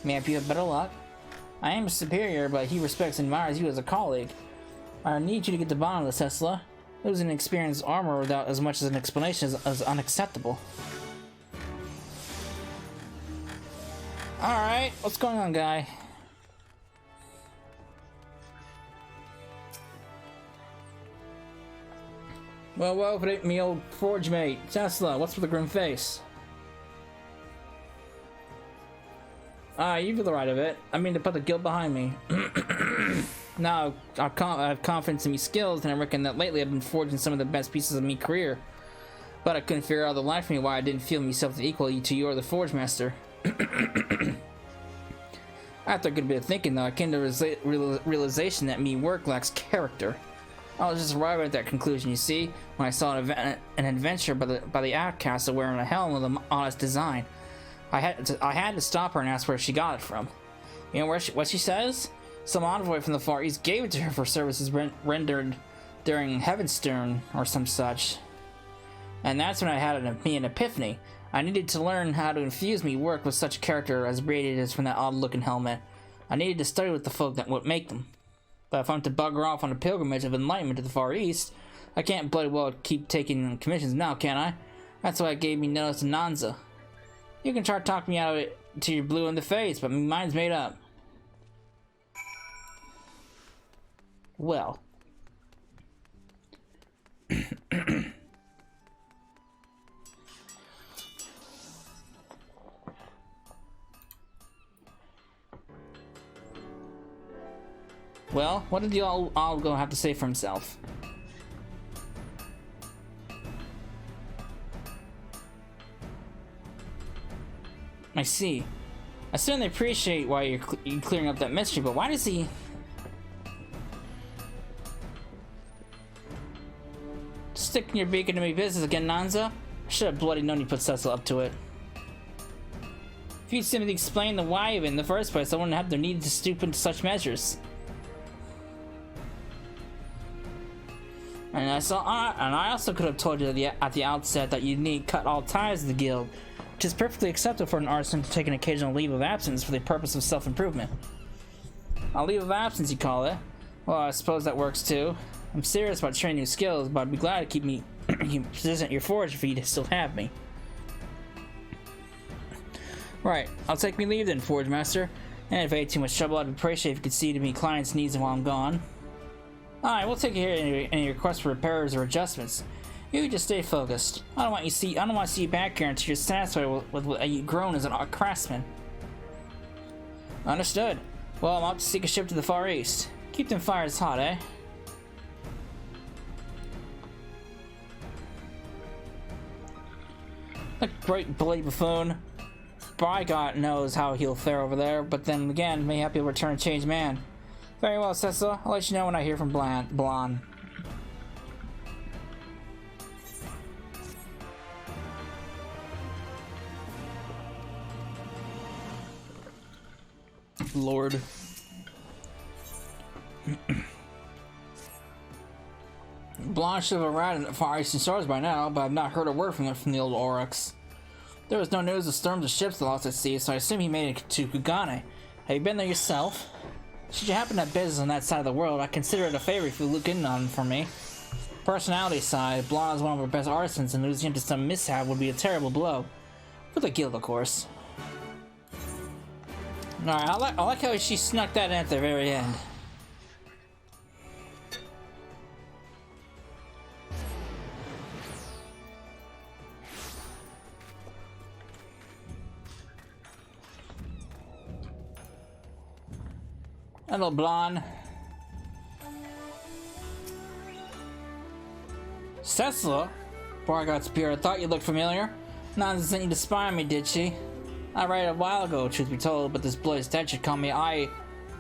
A: May I be of better luck? I am superior, but he respects and admires you as a colleague. I need you to get to the bottom of this, Tesla. Losing an experienced armor without as much as an explanation is unacceptable. Alright, what's going on, guy? Well, if it ain't me old forge mate. Tesla, what's with the grim face? You have the right of it. I mean to put the guild behind me. Now, I have confidence in me skills, and I reckon that lately I've been forging some of the best pieces of me career. But I couldn't figure out the life of me why I didn't feel myself equal to you or the Forge Master. After a good bit of thinking, though, I came to the realization that me work lacks character. I was just arriving at that conclusion, you see, when I saw an adventure by the outcast wearing a helm with an honest design. I had to stop her and ask where she got it from. You know what she says? Some envoy from the Far East gave it to her for services rendered during Heavenstern or some such. And that's when I had an epiphany. I needed to learn how to infuse me work with such character as radiated from that odd-looking helmet. I needed to study with the folk that would make them. But if I'm to bugger off on a pilgrimage of enlightenment to the Far East, I can't bloody well keep taking commissions now, can I? That's why it gave me notice to Nanza. You can try to talk me out of it till you're blue in the face, but mine's made up. Well. Well, what did you all go have to say for himself? I see. I certainly appreciate why you're clearing up that mystery, but why does he... Sticking your beak into me business again, Nanza? I should have bloody known you put Cecil up to it. If you'd simply explain the why of it in the first place, I wouldn't have the need to stoop into such measures. And I also could have told you at the outset that you need cut all ties to the guild, which is perfectly acceptable for an artisan to take an occasional leave of absence for the purpose of self-improvement. A leave of absence, you call it? Well, I suppose that works too. I'm serious about training new skills, but I'd be glad to keep me positioned at your forge if you still have me. Right, I'll take me leave then, Forge Master. And if I ain't too much trouble, I'd appreciate if you could see to me clients' needs while I'm gone. Alright, we'll take care of any requests for repairs or adjustments. You just stay focused. I don't want to see you back here until you're satisfied with what you've grown as an art craftsman. Understood. Well, I'm off to seek a ship to the Far East. Keep them fires hot, eh? The great bloody buffoon. By God knows how he'll fare over there, but then again, mayhap he'll return a changed man. Very well, Cecil. I'll let you know when I hear from Blonde. Lord. Blonde should have arrived in the Far Eastern Stars by now, but I've not heard a word from the old Oryx. There was no news of storms of ships lost at sea, so I assume he made it to Kugane. Have you been there yourself? Should you happen to have business on that side of the world, I consider it a favor if you look in on him for me. Personality side, Blonde is one of our best artisans, and losing him to some mishap would be a terrible blow. For the guild, of course. Alright, I like how she snuck that in at the very end. Hello, Blonde. Cecil? Before I got speared, I thought you looked familiar. Nonsense sent you to spy on me, did she? I read it a while ago, truth be told, but this bloody statue caught me eye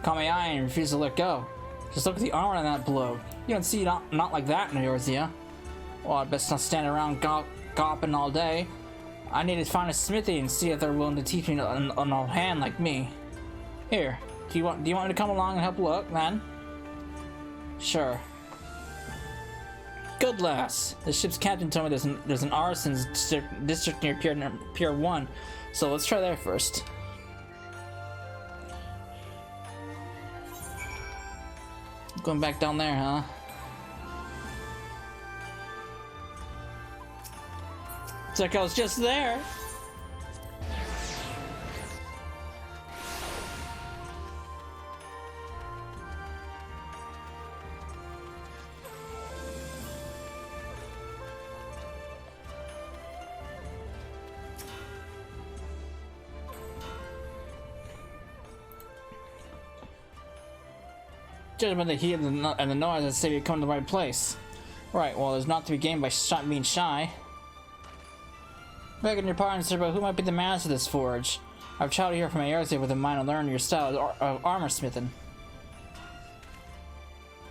A: and refused to let go. Just look at the armor on that blow. You don't see not like that in yours, yeah? Well, I'd best not stand around gawping all day. I need to find a smithy and see if they're willing to teach me an old hand like me. Here, do you want me to come along and help look, then? Sure. Good lass. The ship's captain told me there's an artisans district near Pier 1, so let's try there first. Going back down there, huh? It's like I was just there. Judging by the heat and the noise, I'd say you're coming to the right place. Right, well, there's not to be gained by being shy. Begging your pardon, sir, but who might be the master of this forge? I've traveled here from Aerosy with a mind to learn your style of armor smithing.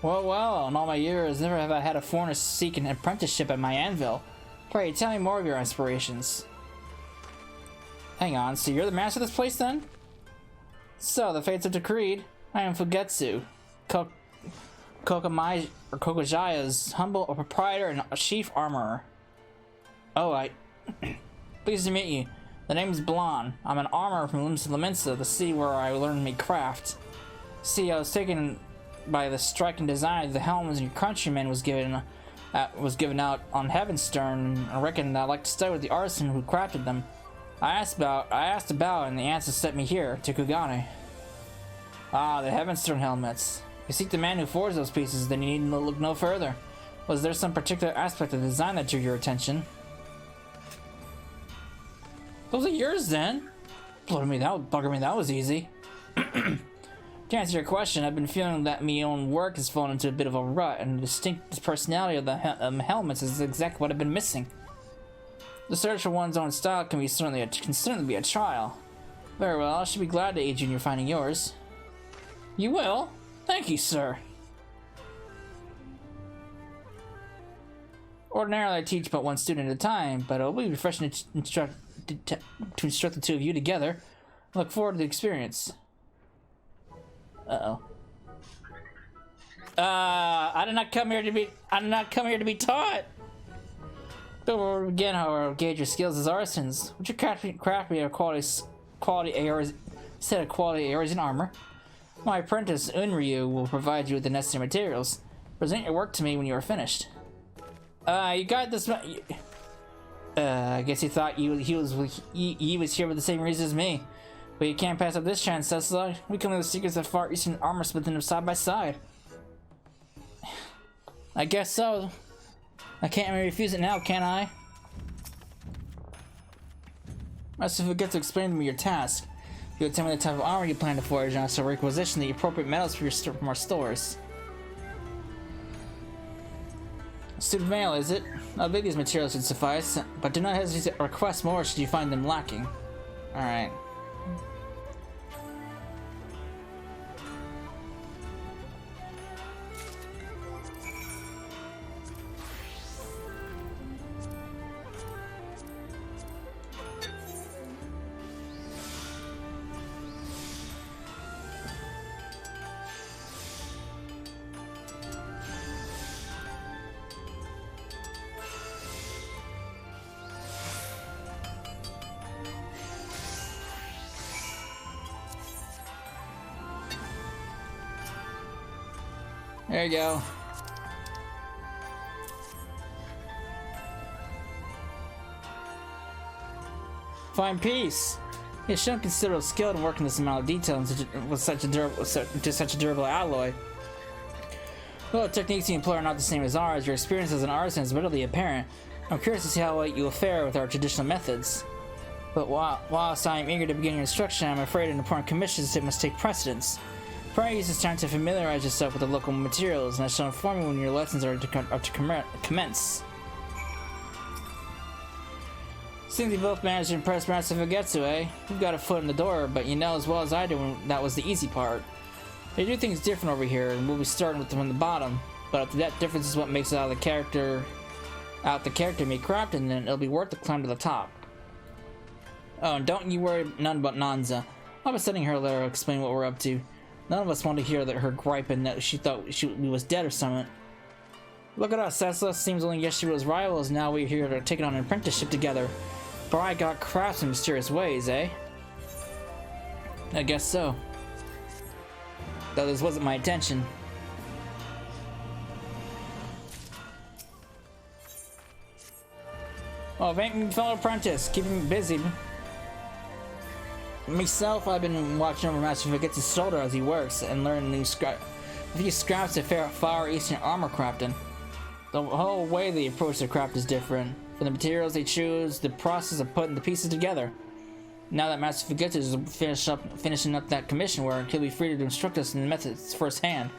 A: Well, in all my years, never have I had a foreigner seek an apprenticeship at my anvil. Pray, tell me more of your inspirations. Hang on, so you're the master of this place, then? So, the fates have decreed. I am Fugetsu, Kokojaya's humble proprietor and chief armorer. Oh, pleased to meet you. The name's Blonde. I'm an armorer from Liminsa, the city where I learned my craft. See, I was taken by the striking design of the helms your countrymen was given out on Heavenstern, and I reckon I'd like to study with the artisan who crafted them. I asked about, and the answer sent me here to Kugane. Ah, the Heavenstern helmets. If you seek the man who forged those pieces, then you need to look no further. Was there some particular aspect of the design that drew your attention? Those are yours, then? Bugger me, that was easy. To answer your question, I've been feeling that my own work has fallen into a bit of a rut, and the distinct personality of the helmets is exactly what I've been missing. The search for one's own style can certainly be a trial. Very well, I should be glad to aid you in your finding yours. You will? Thank you, sir. Ordinarily, I teach but one student at a time, but it'll be refreshing to instruct the two of you together. I look forward to the experience. Uh-oh. I did not come here to be taught. Before we begin, however, gauge your skills as artisans. Would you craft me a quality areas in armor? My apprentice, Unryu, will provide you with the necessary materials. Present your work to me when you are finished. You got this. I guess he thought he was here for the same reason as me. But you can't pass up this chance, Tesla. We can learn the secrets of Far Eastern armor smithing them side by side. I guess so. I can't really refuse it now, can I? I still forget to explain to me your task. You would tell me the type of armor you plan to forge, and also requisition the appropriate metals from our stores. Student mail, is it? I believe these materials should suffice, but do not hesitate to request more should you find them lacking. Alright. There you go. Find peace. You shown considerable skill in working this amount of detail into such a durable alloy. Though the techniques you employ are not the same as ours, your experience as an artisan is readily apparent. I'm curious to see how well you will fare with our traditional methods. But whilst I am eager to begin your instruction, I'm afraid an important commission it must take precedence. Prior use is time to familiarize yourself with the local materials, and I shall inform you when your lessons are to commence. Seems we both managed to impress Master Fugetsu, eh? We've got a foot in the door, but you know as well as I do that was the easy part. They do things different over here, and we'll be starting with them from the bottom. But if that difference is what makes it out the character me crafting, then it'll be worth the climb to the top. Oh, and don't you worry none about Nanza. I'll be sending her a letter explaining what we're up to. None of us want to hear that her gripe and that she thought we was dead or something. Look at us, Cecil. Seems only yesterday was rivals, now we're here to take on an apprenticeship together. But I got crafts in mysterious ways, eh? I guess so. Though this wasn't my intention. Oh, thank me, fellow apprentice, keeping me busy. Myself, I've been watching over Master Fugetsu's shoulder as he works and learning a few scraps of Far Eastern armor crafting. The whole way they approach their craft is different. From the materials they choose, the process of putting the pieces together. Now that Master Fugetsu is finishing up that commission work, he'll be free to instruct us in the methods firsthand.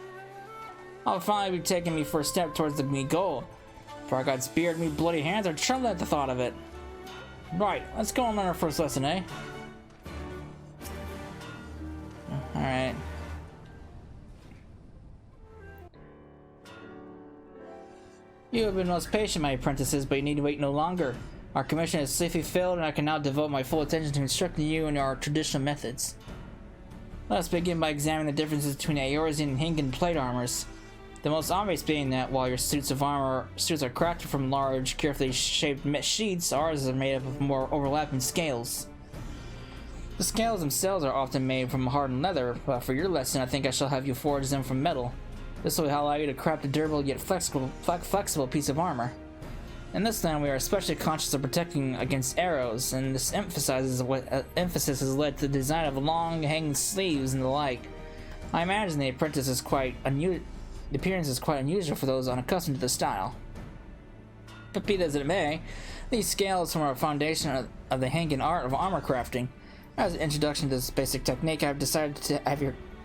A: I'll finally be taking me first step towards the me goal. Before I got speared, me bloody hands are trembling at the thought of it. Right, let's go and learn our first lesson, eh? Alright. You have been most patient, my apprentices, but you need to wait no longer. Our commission is safely filled, and I can now devote my full attention to instructing you in our traditional methods. Let us begin by examining the differences between Eorzean and Hingan plate armors. The most obvious being that while your suits are crafted from large, carefully shaped sheets, ours are made up of more overlapping scales. The scales themselves are often made from hardened leather, but for your lesson I think I shall have you forge them from metal. This will allow you to craft a durable yet flexible piece of armor. In this land we are especially conscious of protecting against arrows, and this emphasis has led to the design of long hanging sleeves and the like. I imagine the apprentice is the appearance is quite unusual for those unaccustomed to the style. But be that as it may, these scales form a foundation of the Hingan art of armor crafting. As an introduction to this basic technique, I've decided to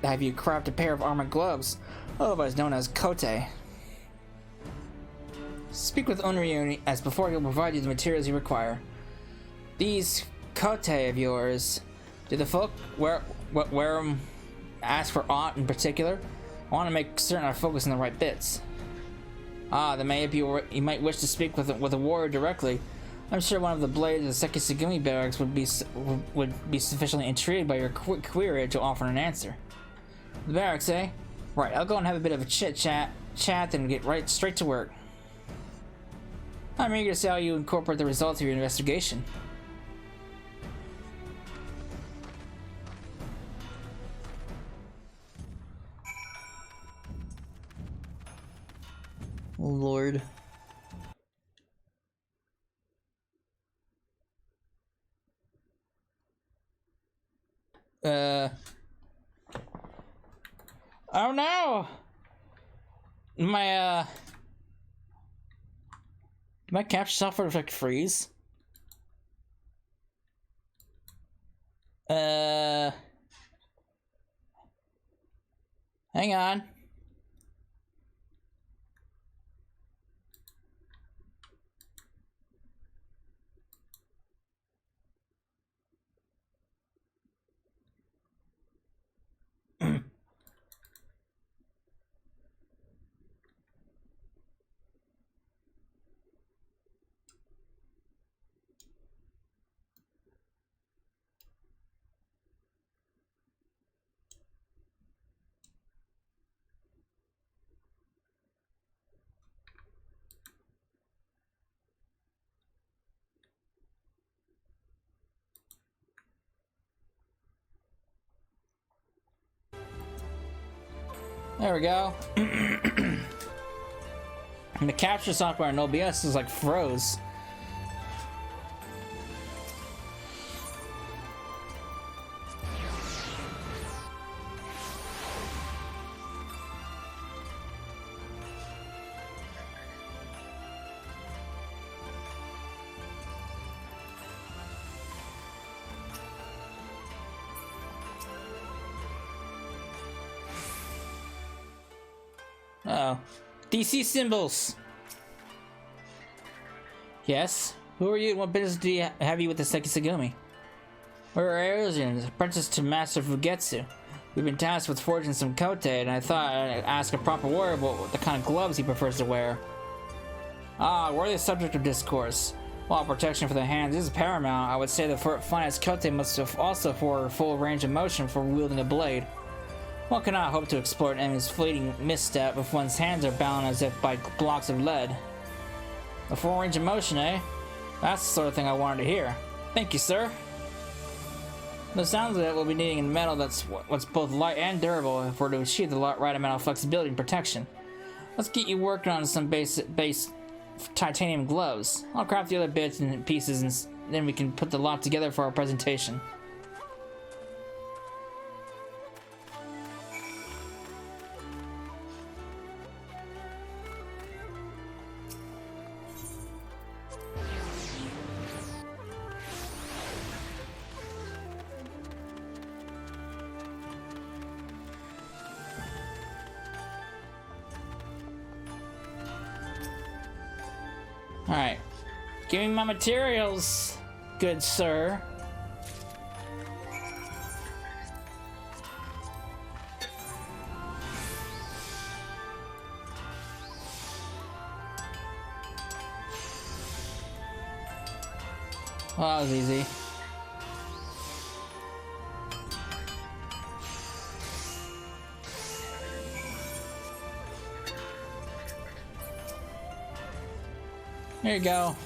A: have you craft a pair of armored gloves, otherwise known as kote. Speak with Onryu as before he'll provide you the materials you require. These kote of yours, do the folk wear them ask for aught in particular? I want to make certain I focus on the right bits. Ah, then maybe you might wish to speak with a warrior directly. I'm sure one of the blades of the Sekisugumi barracks would be sufficiently intrigued by your query to offer an answer. The barracks, eh? Right, I'll go and have a bit of a chat, and get right straight to work. I'm eager to see how you incorporate the results of your investigation. Oh, Lord. Oh no! My capture software like freeze? Hang on. There we go. And the capture software in OBS is like froze. Uh oh. DC symbols. Yes. Who are you and what business do you have you with the Sekisagumi? We're Arusians, apprentice to Master Fugetsu. We've been tasked with forging some kote, and I thought I'd ask a proper warrior about what the kind of gloves he prefers to wear. Ah, worthy subject of discourse. While protection for the hands is paramount, I would say the finest kote must also afford full range of motion for wielding a blade. One cannot hope to exploit an enemy's fleeting misstep if one's hands are bound as if by blocks of lead. A full range of motion, eh? That's the sort of thing I wanted to hear. Thank you, sir. The sounds of it will be needing a metal that's what's both light and durable if we're to achieve the right amount of flexibility and protection. Let's get you working on some base titanium gloves. I'll craft the other bits and pieces and then we can put the lot together for our presentation. Alright. Give me my materials, good sir. Well, that was easy. There you go.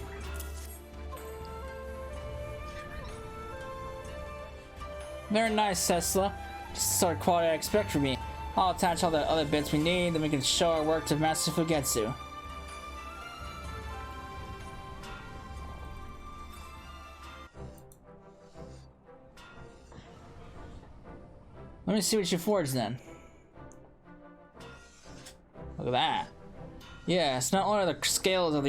A: Very nice, Tesla. Just the sort of quality I expect from me. I'll attach all the other bits we need, then we can show our work to Master Fugetsu. Let me see what you forged then. Look at that. Yes, not only are the scales of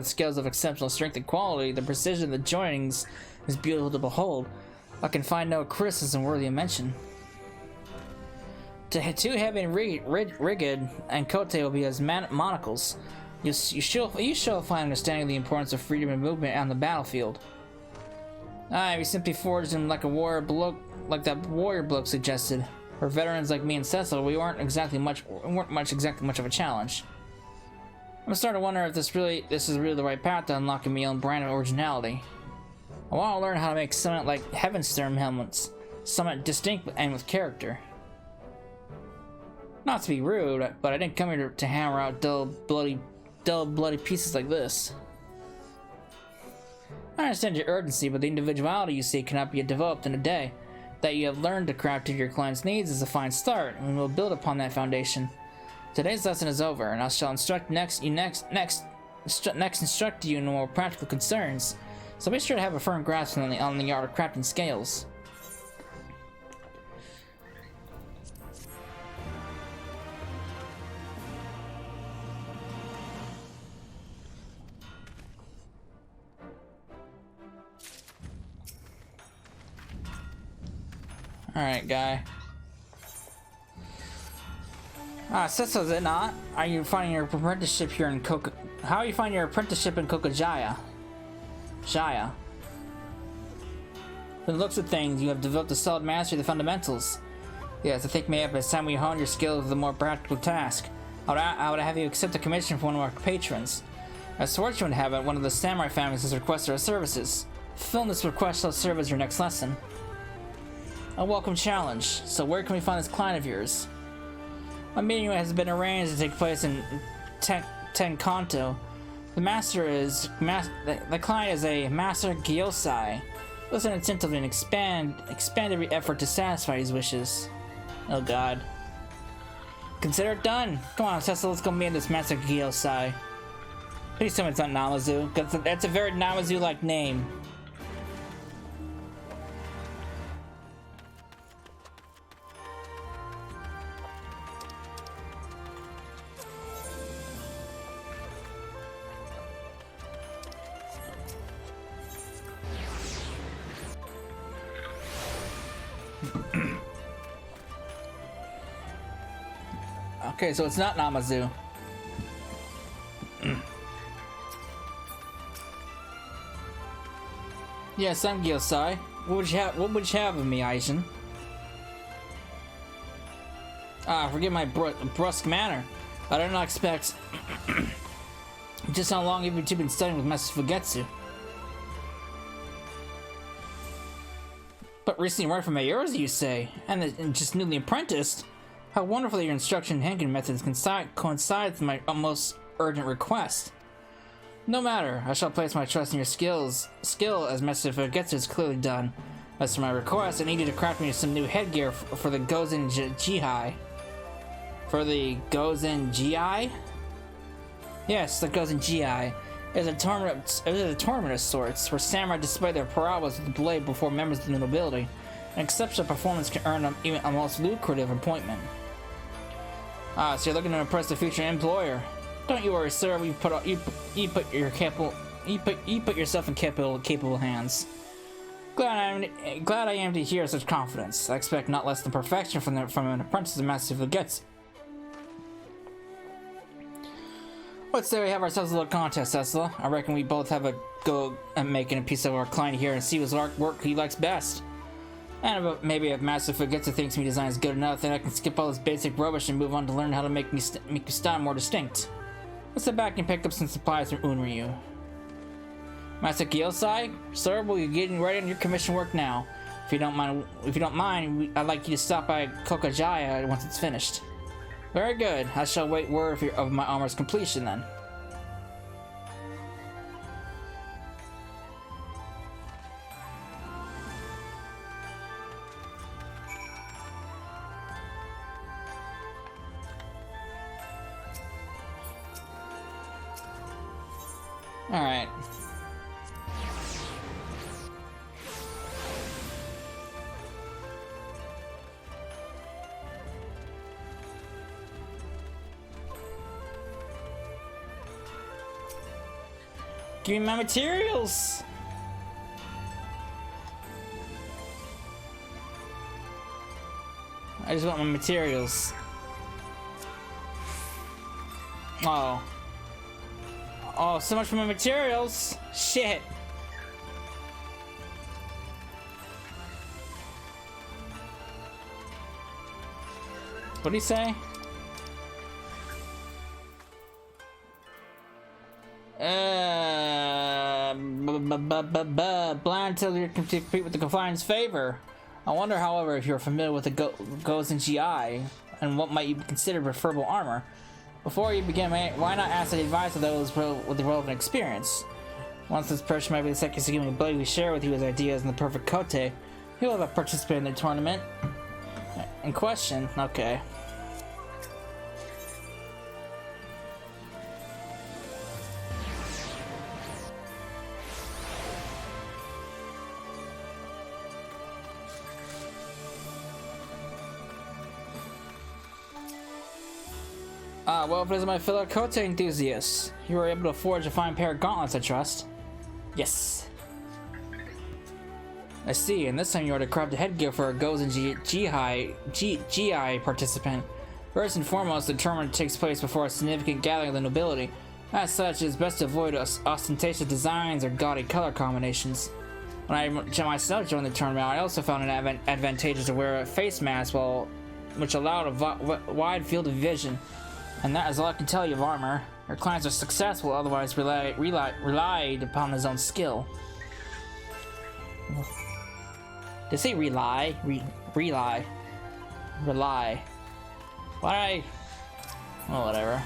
A: scales of exceptional strength and quality, the precision of the joinings is beautiful to behold. I can find no criticism worthy of mention. Too heavy and rigid, and kote will be as monocles. You show a fine understanding of the importance of freedom and movement on the battlefield. We simply forged them like that warrior bloke suggested. For veterans like me and Cecil, we weren't exactly much of a challenge. I'm starting to wonder if this is really the right path to unlocking my own brand of originality. I want to learn how to make something like Heavenstorm helmets, something distinct and with character. Not to be rude, but I didn't come here to hammer out dull, bloody pieces like this. I understand your urgency, but the individuality you seek cannot be developed in a day. That you have learned to craft to your client's needs is a fine start, and we'll build upon that foundation. Today's lesson is over, and I shall instruct instruct you in more practical concerns. So be sure to have a firm grasp on the art of crafting scales. Alright, guy. Cecil, is it not? Are you finding your apprenticeship here in How are you finding your apprenticeship in Kokajaya? Jaya. From the looks of things, you have developed a solid mastery of the fundamentals. Yes, I think maybe it's time we hone your skills with a more practical task. I would have you accept a commission from one of our patrons. As fortune would have it, one of the samurai families has requested our services. Fulfilling this request shall serve as your next lesson. A welcome challenge. So where can we find this client of yours? A meeting has been arranged to take place in Tenkanto. The client is a Master Gyosai. Listen attentively and expand every effort to satisfy his wishes. Oh god. Consider it done. Come on, Cecil, let's go meet this Master Gyosai. Please tell me it's not Namazu. That's a very Namazu-like name. Okay, so it's not Namazu. Yes, I'm Gyosai. What would you have of me, Aizen? Forgive my brusque manner. I did not expect... Just how long have you been studying with Master Fugetsu? But recently learned from Mayura's, you say? And just newly apprenticed? How wonderful that your instruction and handling methods coincide with my most urgent request. No matter, I shall place my trust in your skill as Master Fugetsu has clearly done. As for my request, I need you to craft me some new headgear for the Gozen Jihai. For the Gozen Jihai? Yes, the Gozen Jihai. It is a tournament of sorts, where samurai display their prowess with the blade before members of the nobility. An exceptional performance can earn them even a most lucrative appointment. So you're looking to impress the future employer. Don't you worry, sir. You put yourself in capable hands. Glad I am to hear such confidence. I expect not less than perfection from an apprentice of Master Fugetsu. Let's say we have ourselves a little contest, Tesla. I reckon we both have a go at making a piece of our client here and see whose work he likes best. And maybe if Master Fugetsu thinks my design is good enough, then I can skip all this basic rubbish and move on to learn how to make your style more distinct. Let's sit back and pick up some supplies from Unryu. Master Gyosai, sir, will you get ready on your commission work now? If you don't mind, I'd like you to stop by Kokajaya once it's finished. Very good. I shall wait word of my armor's completion then. Alright. Give me my materials! I just want my materials. Oh. Oh, so much for my materials! Shit! What'd he say? Blind until you compete with the Confine's favor. I wonder, however, if you're familiar with the Gozen GI and what might you consider preferable armor. Before you begin, why not ask the advice of those with the relevant experience? Once this person might be the second to ability to share with you his ideas in the perfect kote, he will have participated in the tournament in question. Okay. Well, if it is my fellow kote enthusiasts, you were able to forge a fine pair of gauntlets, I trust. Yes. I see, and this time you are to craft a headgear for a Gozen GI participant. First and foremost, the tournament takes place before a significant gathering of the nobility. As such, it is best to avoid ostentatious designs or gaudy color combinations. When I myself joined the tournament, I also found it advantageous to wear a face mask which allowed a wide field of vision. And that is all I can tell you of armor. Your clients are successful, otherwise relied upon his own skill. Did it say rely? Rely. Why? Oh, whatever.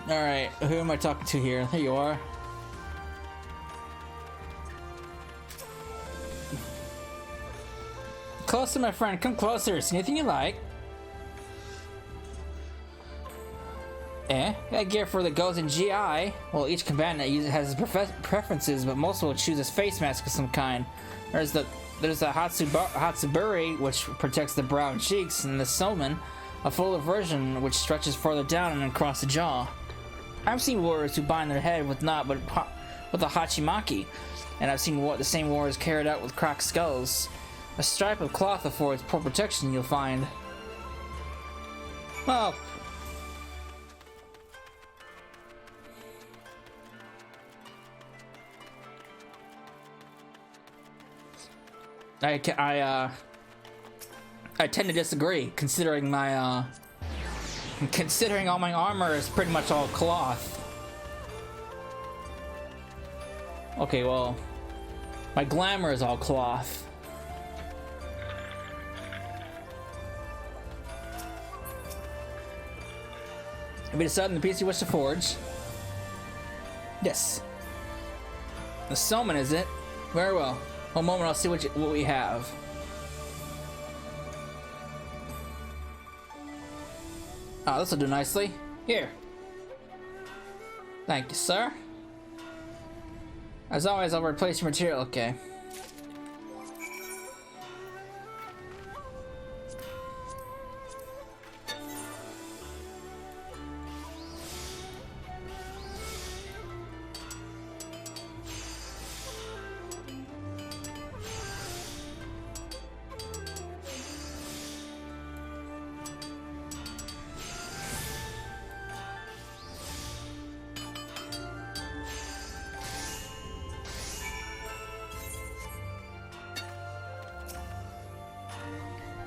A: Alright, who am I talking to here? There you are. Closer, my friend. Come closer. See anything you like? That gear for the Gozen GI. Well, each combatant has his preferences, but most will choose a face mask of some kind. There's the Hatsuburi, which protects the brow and cheeks, and the Soman, a fuller version which stretches further down and across the jaw. I've seen warriors who bind their head with a hachimaki, and I've seen the same warriors carried out with cracked skulls. A stripe of cloth affords poor protection, you'll find. Well, I tend to disagree, considering my considering all my armor is pretty much all cloth. Okay, well, my glamour is all cloth. Have you decided on the piece you wish to forge? Yes. The Soman, is it? Very well. One moment, I'll see what we have. Oh, this'll do nicely. Here. Thank you, sir. As always, I'll replace your material. Okay.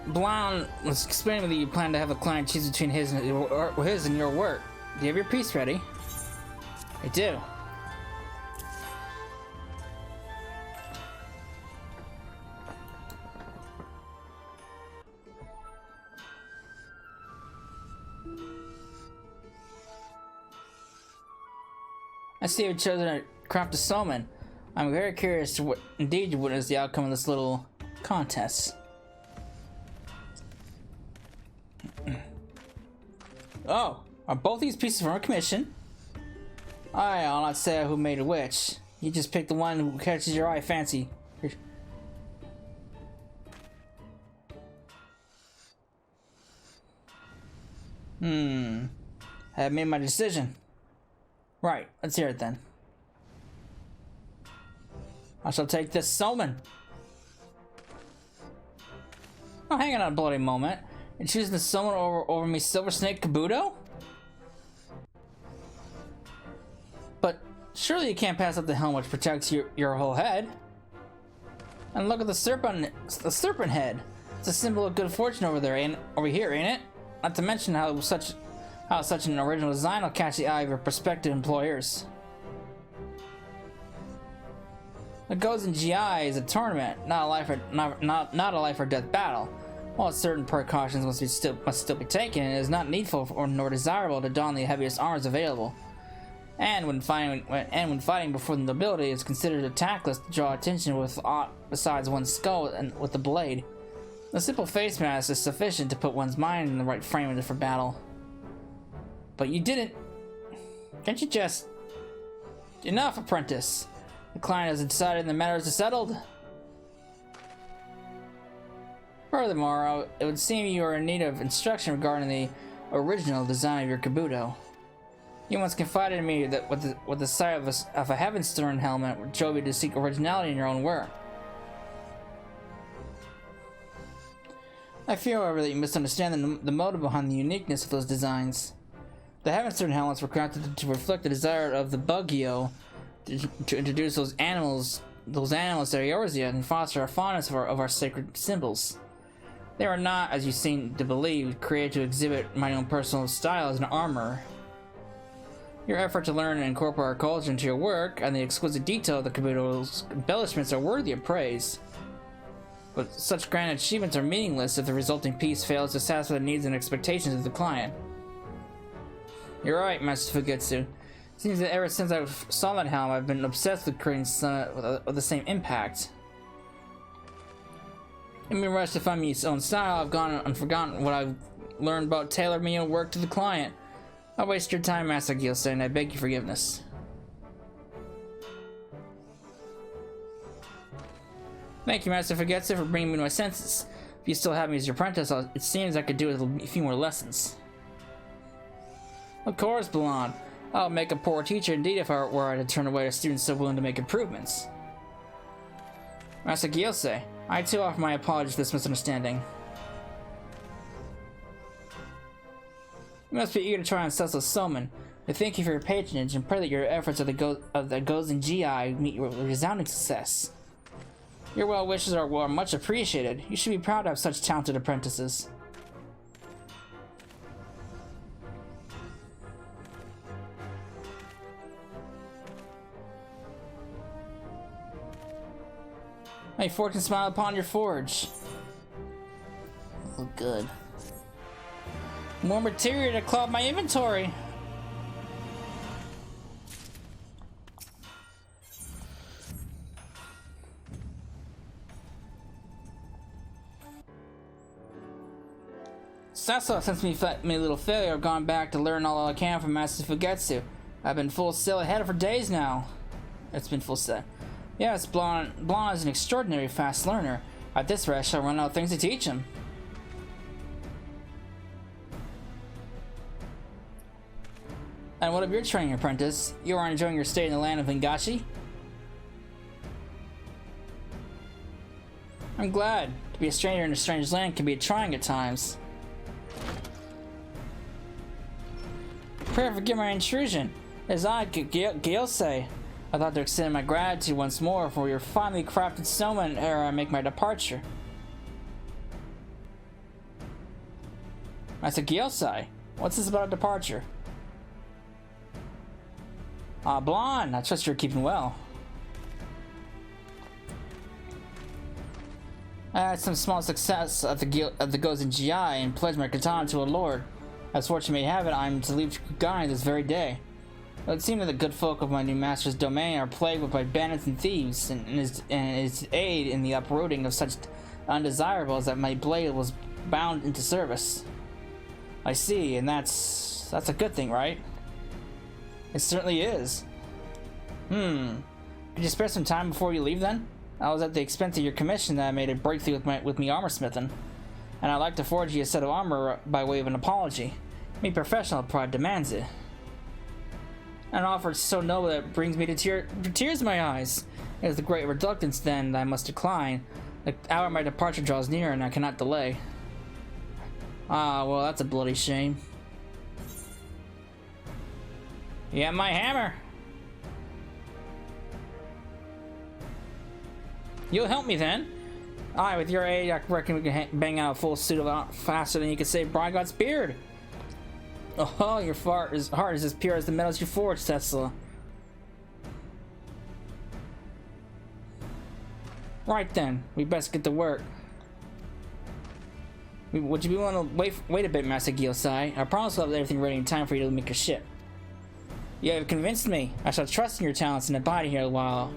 A: Blonde was explaining that you plan to have a client choose between his and your work. Do you have your piece ready? I do. I see you've chosen to craft a Soman. I'm very curious to what is the outcome of this little contest. Oh, are both these pieces from a commission? I'll not say who made which. You just pick the one who catches your eye fancy. I have made my decision. Right, let's hear it then. I shall take this Soman. Oh, hang on a bloody moment. And choosing the Soman over me, Silver Snake Kabuto? But surely you can't pass up the helm which protects your whole head. And look at the serpent head. It's a symbol of good fortune over here, ain't it? Not to mention how such an original design will catch the eye of your prospective employers. The Gozen GI is a tournament, not a life or death battle. While certain precautions must still be taken, it is not needful nor desirable to don the heaviest arms available. And when fighting before the nobility, it is considered a tactless to draw attention with aught besides one's skull and with the blade. A simple face mask is sufficient to put one's mind in the right frame for battle. But you didn't. Can't you just? Enough, apprentice. The client has decided and the matter is settled. Furthermore, it would seem you are in need of instruction regarding the original design of your Kabuto. You once confided in me that with the sight of a heaven-stern helmet drove you to seek originality in your own work. I fear, however, that you misunderstand the motive behind the uniqueness of those designs. The heaven-stern helmets were crafted to reflect the desire of the Bugyo to introduce those animals to Eorzea and foster a fondness of our sacred symbols. They are not, as you seem to believe, created to exhibit my own personal style as an armorer. Your effort to learn and incorporate our culture into your work and the exquisite detail of the Kabuto's embellishments are worthy of praise. But such grand achievements are meaningless if the resulting piece fails to satisfy the needs and expectations of the client. You're right, Master Fugetsu. Seems that ever since I saw that helm, I've been obsessed with creating something with the same impact. In my rush to find me its own style, I've gone and forgotten what I've learned about tailor-made work to the client. I waste your time, Master Gilsei, and I beg your forgiveness. Thank you, Master Fugetsu, for bringing me to my senses. If you still have me as your apprentice, it seems I could do with a few more lessons. Of course, Blonde. I'll make a poor teacher indeed if I were to turn away a student so willing to make improvements. Master Gilsei, I too offer my apologies for this misunderstanding. You must be eager to try and settle Soman. I thank you for your patronage and pray that your efforts of the Gozen GI meet your resounding success. Your well wishes are much appreciated. You should be proud to have such talented apprentices. May fortune smile upon your forge. Oh, good. More material to clog my inventory. Sasso, since me a little failure, I've gone back to learn all I can from Master Fugetsu. I've been full sail ahead for days now. It's been full sail. Yes, Blonde is an extraordinary fast learner. At this rate, I'll run out of things to teach him. And what of your training, apprentice? You are enjoying your stay in the land of Lingashi? I'm glad. To be a stranger in a strange land can be trying at times. Pray forgive my intrusion. As I, Gyosei, I thought to extend my gratitude once more for your finely crafted snowman ere I make my departure. I said, Gyosei, what's this about a departure? Blonde, I trust you're keeping well. I had some small success at the Gozen GI and pledged my katana to a lord. As fortune may have it, I am to leave Kugai this very day. It would seem that the good folk of my new master's domain are plagued by bandits and thieves, and his aid in the uprooting of such undesirables that my blade was bound into service. I see, and that's a good thing, right? It certainly is. Could you spare some time before you leave then? I was at the expense of your commission that I made a breakthrough with me armor smithing, and I'd like to forge you a set of armor by way of an apology. Me professional pride demands it. An offer so noble that it brings me to tears in my eyes. It is the great reluctance then that I must decline. The hour of my departure draws near and I cannot delay. Ah, well, that's a bloody shame. You have my hammer. You'll help me then. Aye, with your aid, I reckon we can bang out a full suit of armor faster than you can save Brigod's beard. Oh, your heart is as pure as the metals you forged, Tesla. Right then, we best get to work. Would you be willing to wait a bit, Master Gyosei? I promise we'll have everything ready in time for you to make a ship. You have convinced me. I shall trust in your talents and abide here a while.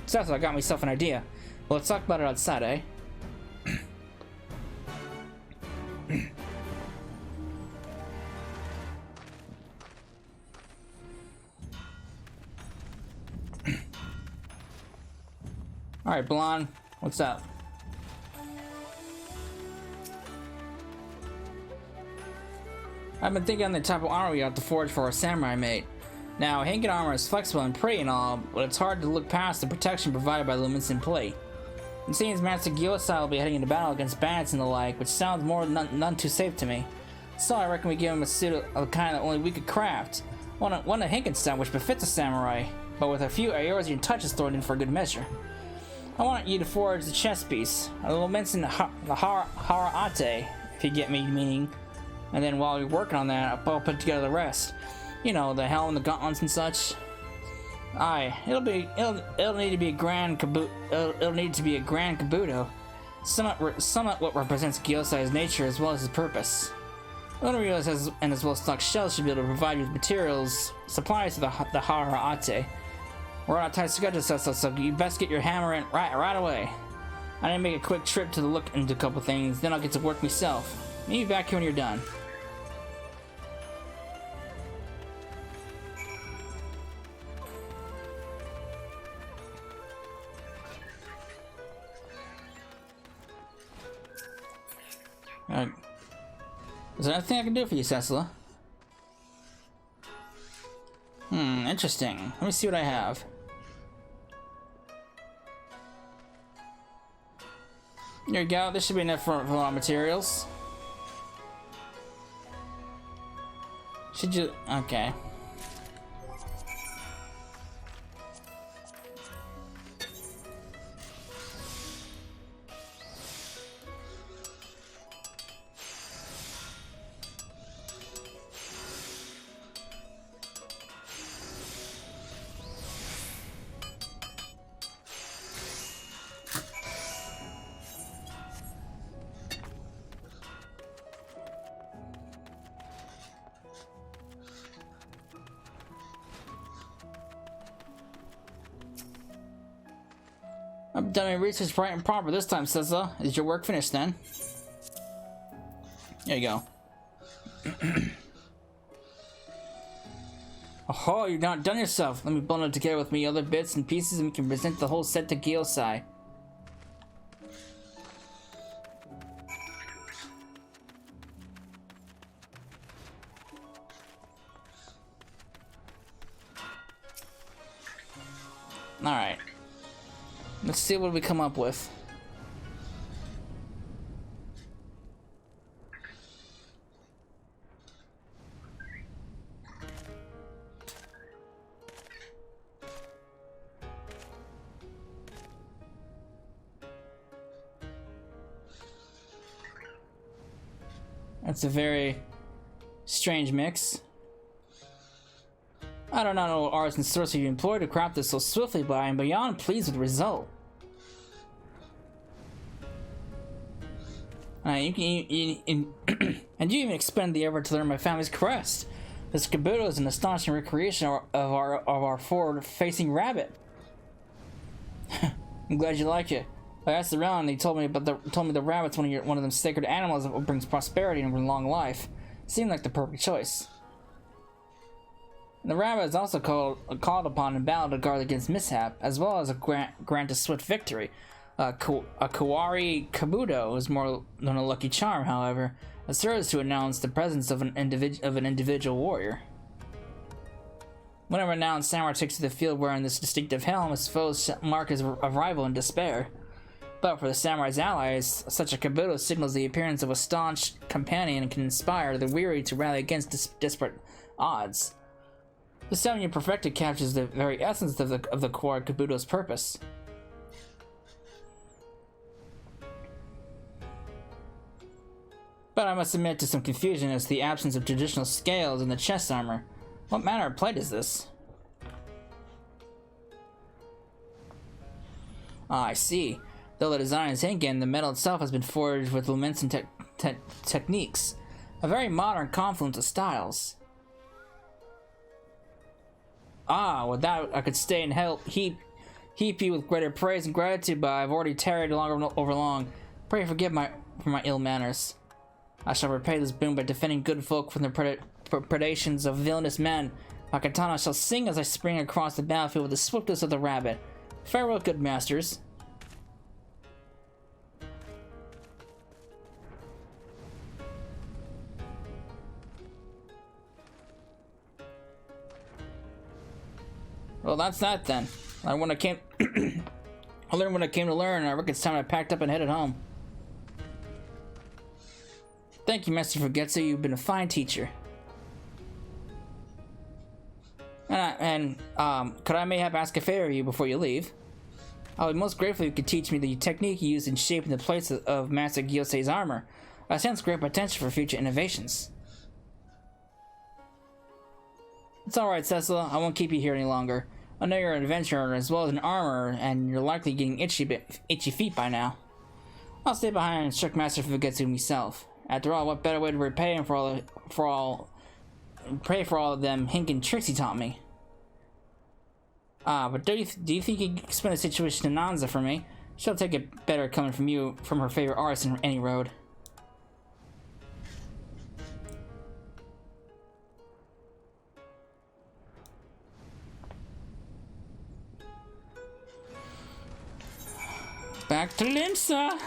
A: So I got myself an idea. Well, let's talk about it outside, eh? Alright, Blonde, what's up? I've been thinking on the type of armor we have to forge for our samurai mate. Now, Hinkin armor is flexible and pretty and all, but it's hard to look past the protection provided by luminescent plate. It seems Master Gyosei will be heading into battle against bandits and the like, which sounds none too safe to me. So I reckon we give him a suit of a kind that only we could craft. One of Hinkin style which befits a samurai, but with a few Eorzean touches thrown in for good measure. I want you to forge the chest piece. I will mention the Haraate, if you get me meaning. And then while you're working on that, I'll put together the rest. You know, the helm, the gauntlets and such. Aye, it'll need to be a grand kabuto. Somewhat what represents Gyosei's nature as well as his purpose. Unreal and as well stocked shells should be able to provide you with materials, supplies to the Haraate. We're on a tight schedule, so you best get your hammer in right away. I need to make a quick trip to look into a couple things, then I'll get to work myself. Meet me back here when you're done. Alright. Is there anything I can do for you, Cecila? Interesting. Let me see what I have. There you go. This should be enough for raw materials. Should you... Okay. done your research right and proper this time, Cessa. Is your work finished then? There you go. Oh, you're not done yourself. Let me bundle it together with me other bits and pieces and we can present the whole set to Gyosai. Alright. Let's see what we come up with. That's a very strange mix. I don't know what arts and sorcery you employ to craft this so swiftly, but I am beyond pleased with the result. And you even expend the effort to learn my family's crest. This kabuto is an astonishing recreation of our forward-facing rabbit. I'm glad you like it. I asked around and they told me the rabbit's one of them sacred animals that brings prosperity and long life. Seemed like the perfect choice. The rabbit is also called upon in battle to guard against mishap, as well as grant a swift victory. A Kawari Kabuto is more than a lucky charm, however. It serves to announce the presence of an individual warrior. When a renowned samurai takes to the field wearing this distinctive helm, his foes mark his arrival in despair. But for the samurai's allies, such a kabuto signals the appearance of a staunch companion and can inspire the weary to rally against disparate odds. The sound you perfected captures the very essence of the Kawari Kabuto's purpose. But I must admit to some confusion as to the absence of traditional scales in the chest armor. What manner of plate is this? Ah, I see. Though the design is Hinken, the metal itself has been forged with Lumenson techniques. A very modern confluence of styles. Ah, with that I could stay and heap you with greater praise and gratitude, but I've already tarried over long. Pray forgive for my ill manners. I shall repay this boon by defending good folk from the predations of villainous men. My katana shall sing as I spring across the battlefield with the swiftness of the rabbit. Farewell, good masters. Well, that's that then. I learned when I came to learn. I reckon it's time I packed up and headed home. Thank you, Master Fugetsu. You've been a fine teacher. And could I mayhap ask a favor of you before you leave? I would most grateful if you could teach me the technique you used in shaping the plates of Master Gyosei's armor. I sense great potential for future innovations. It's alright, Cecil. I won't keep you here any longer. I know you're an adventurer as well as an armorer, and you're likely getting itchy feet by now. I'll stay behind and instruct Master Fugetsu myself. After all, what better way to repay him for all of them Hinken tricks he taught me? But do you think you can explain the situation to Nanza for me? She'll take it better coming from her favorite artist in any road. Back to Limsa!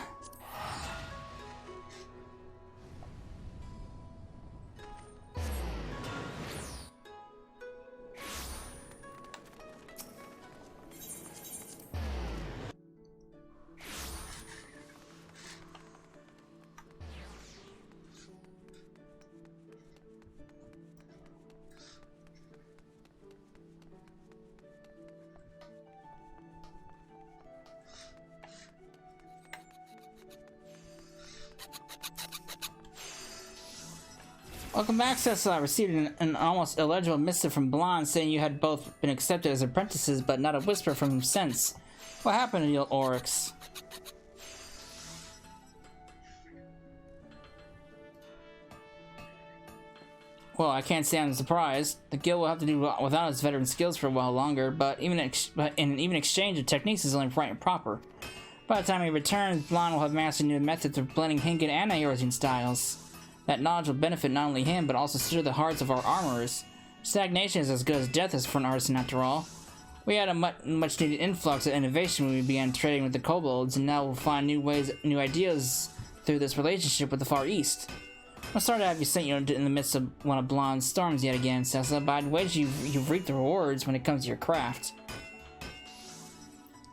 A: Welcome back, Cecil. I received an almost illegible missive from Blonde saying you had both been accepted as apprentices, but not a whisper from him since. What happened to you, Oryx? Well, I can't say I'm surprised. The guild will have to do without its veteran skills for a while longer, but even exchange of techniques is only right and proper. By the time he returns, Blonde will have mastered new methods of blending Hinkin and Eorzean styles. That knowledge will benefit not only him, but also stir the hearts of our armorers. Stagnation is as good as death is for an artisan after all. We had a much needed influx of innovation when we began trading with the kobolds, and now we'll find new ideas through this relationship with the Far East. I'm sorry to have you sent you in the midst of one of Blonde's storms yet again, Sessa, but I'd wager you've reaped the rewards when it comes to your craft.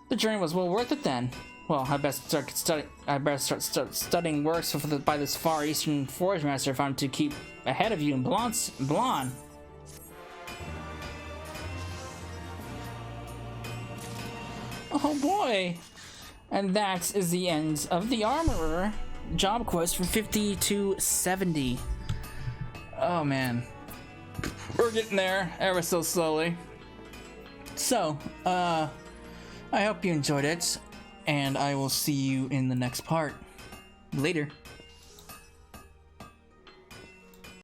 A: The journey was well worth it then. Well, I better start studying works by this Far Eastern Forge Master if I'm to keep ahead of you in Blonde. Oh boy! And that is the end of the Armorer job quest from 50 to 70. Oh man. We're getting there ever so slowly. So, I hope you enjoyed it, and I will see you in the next part. Later.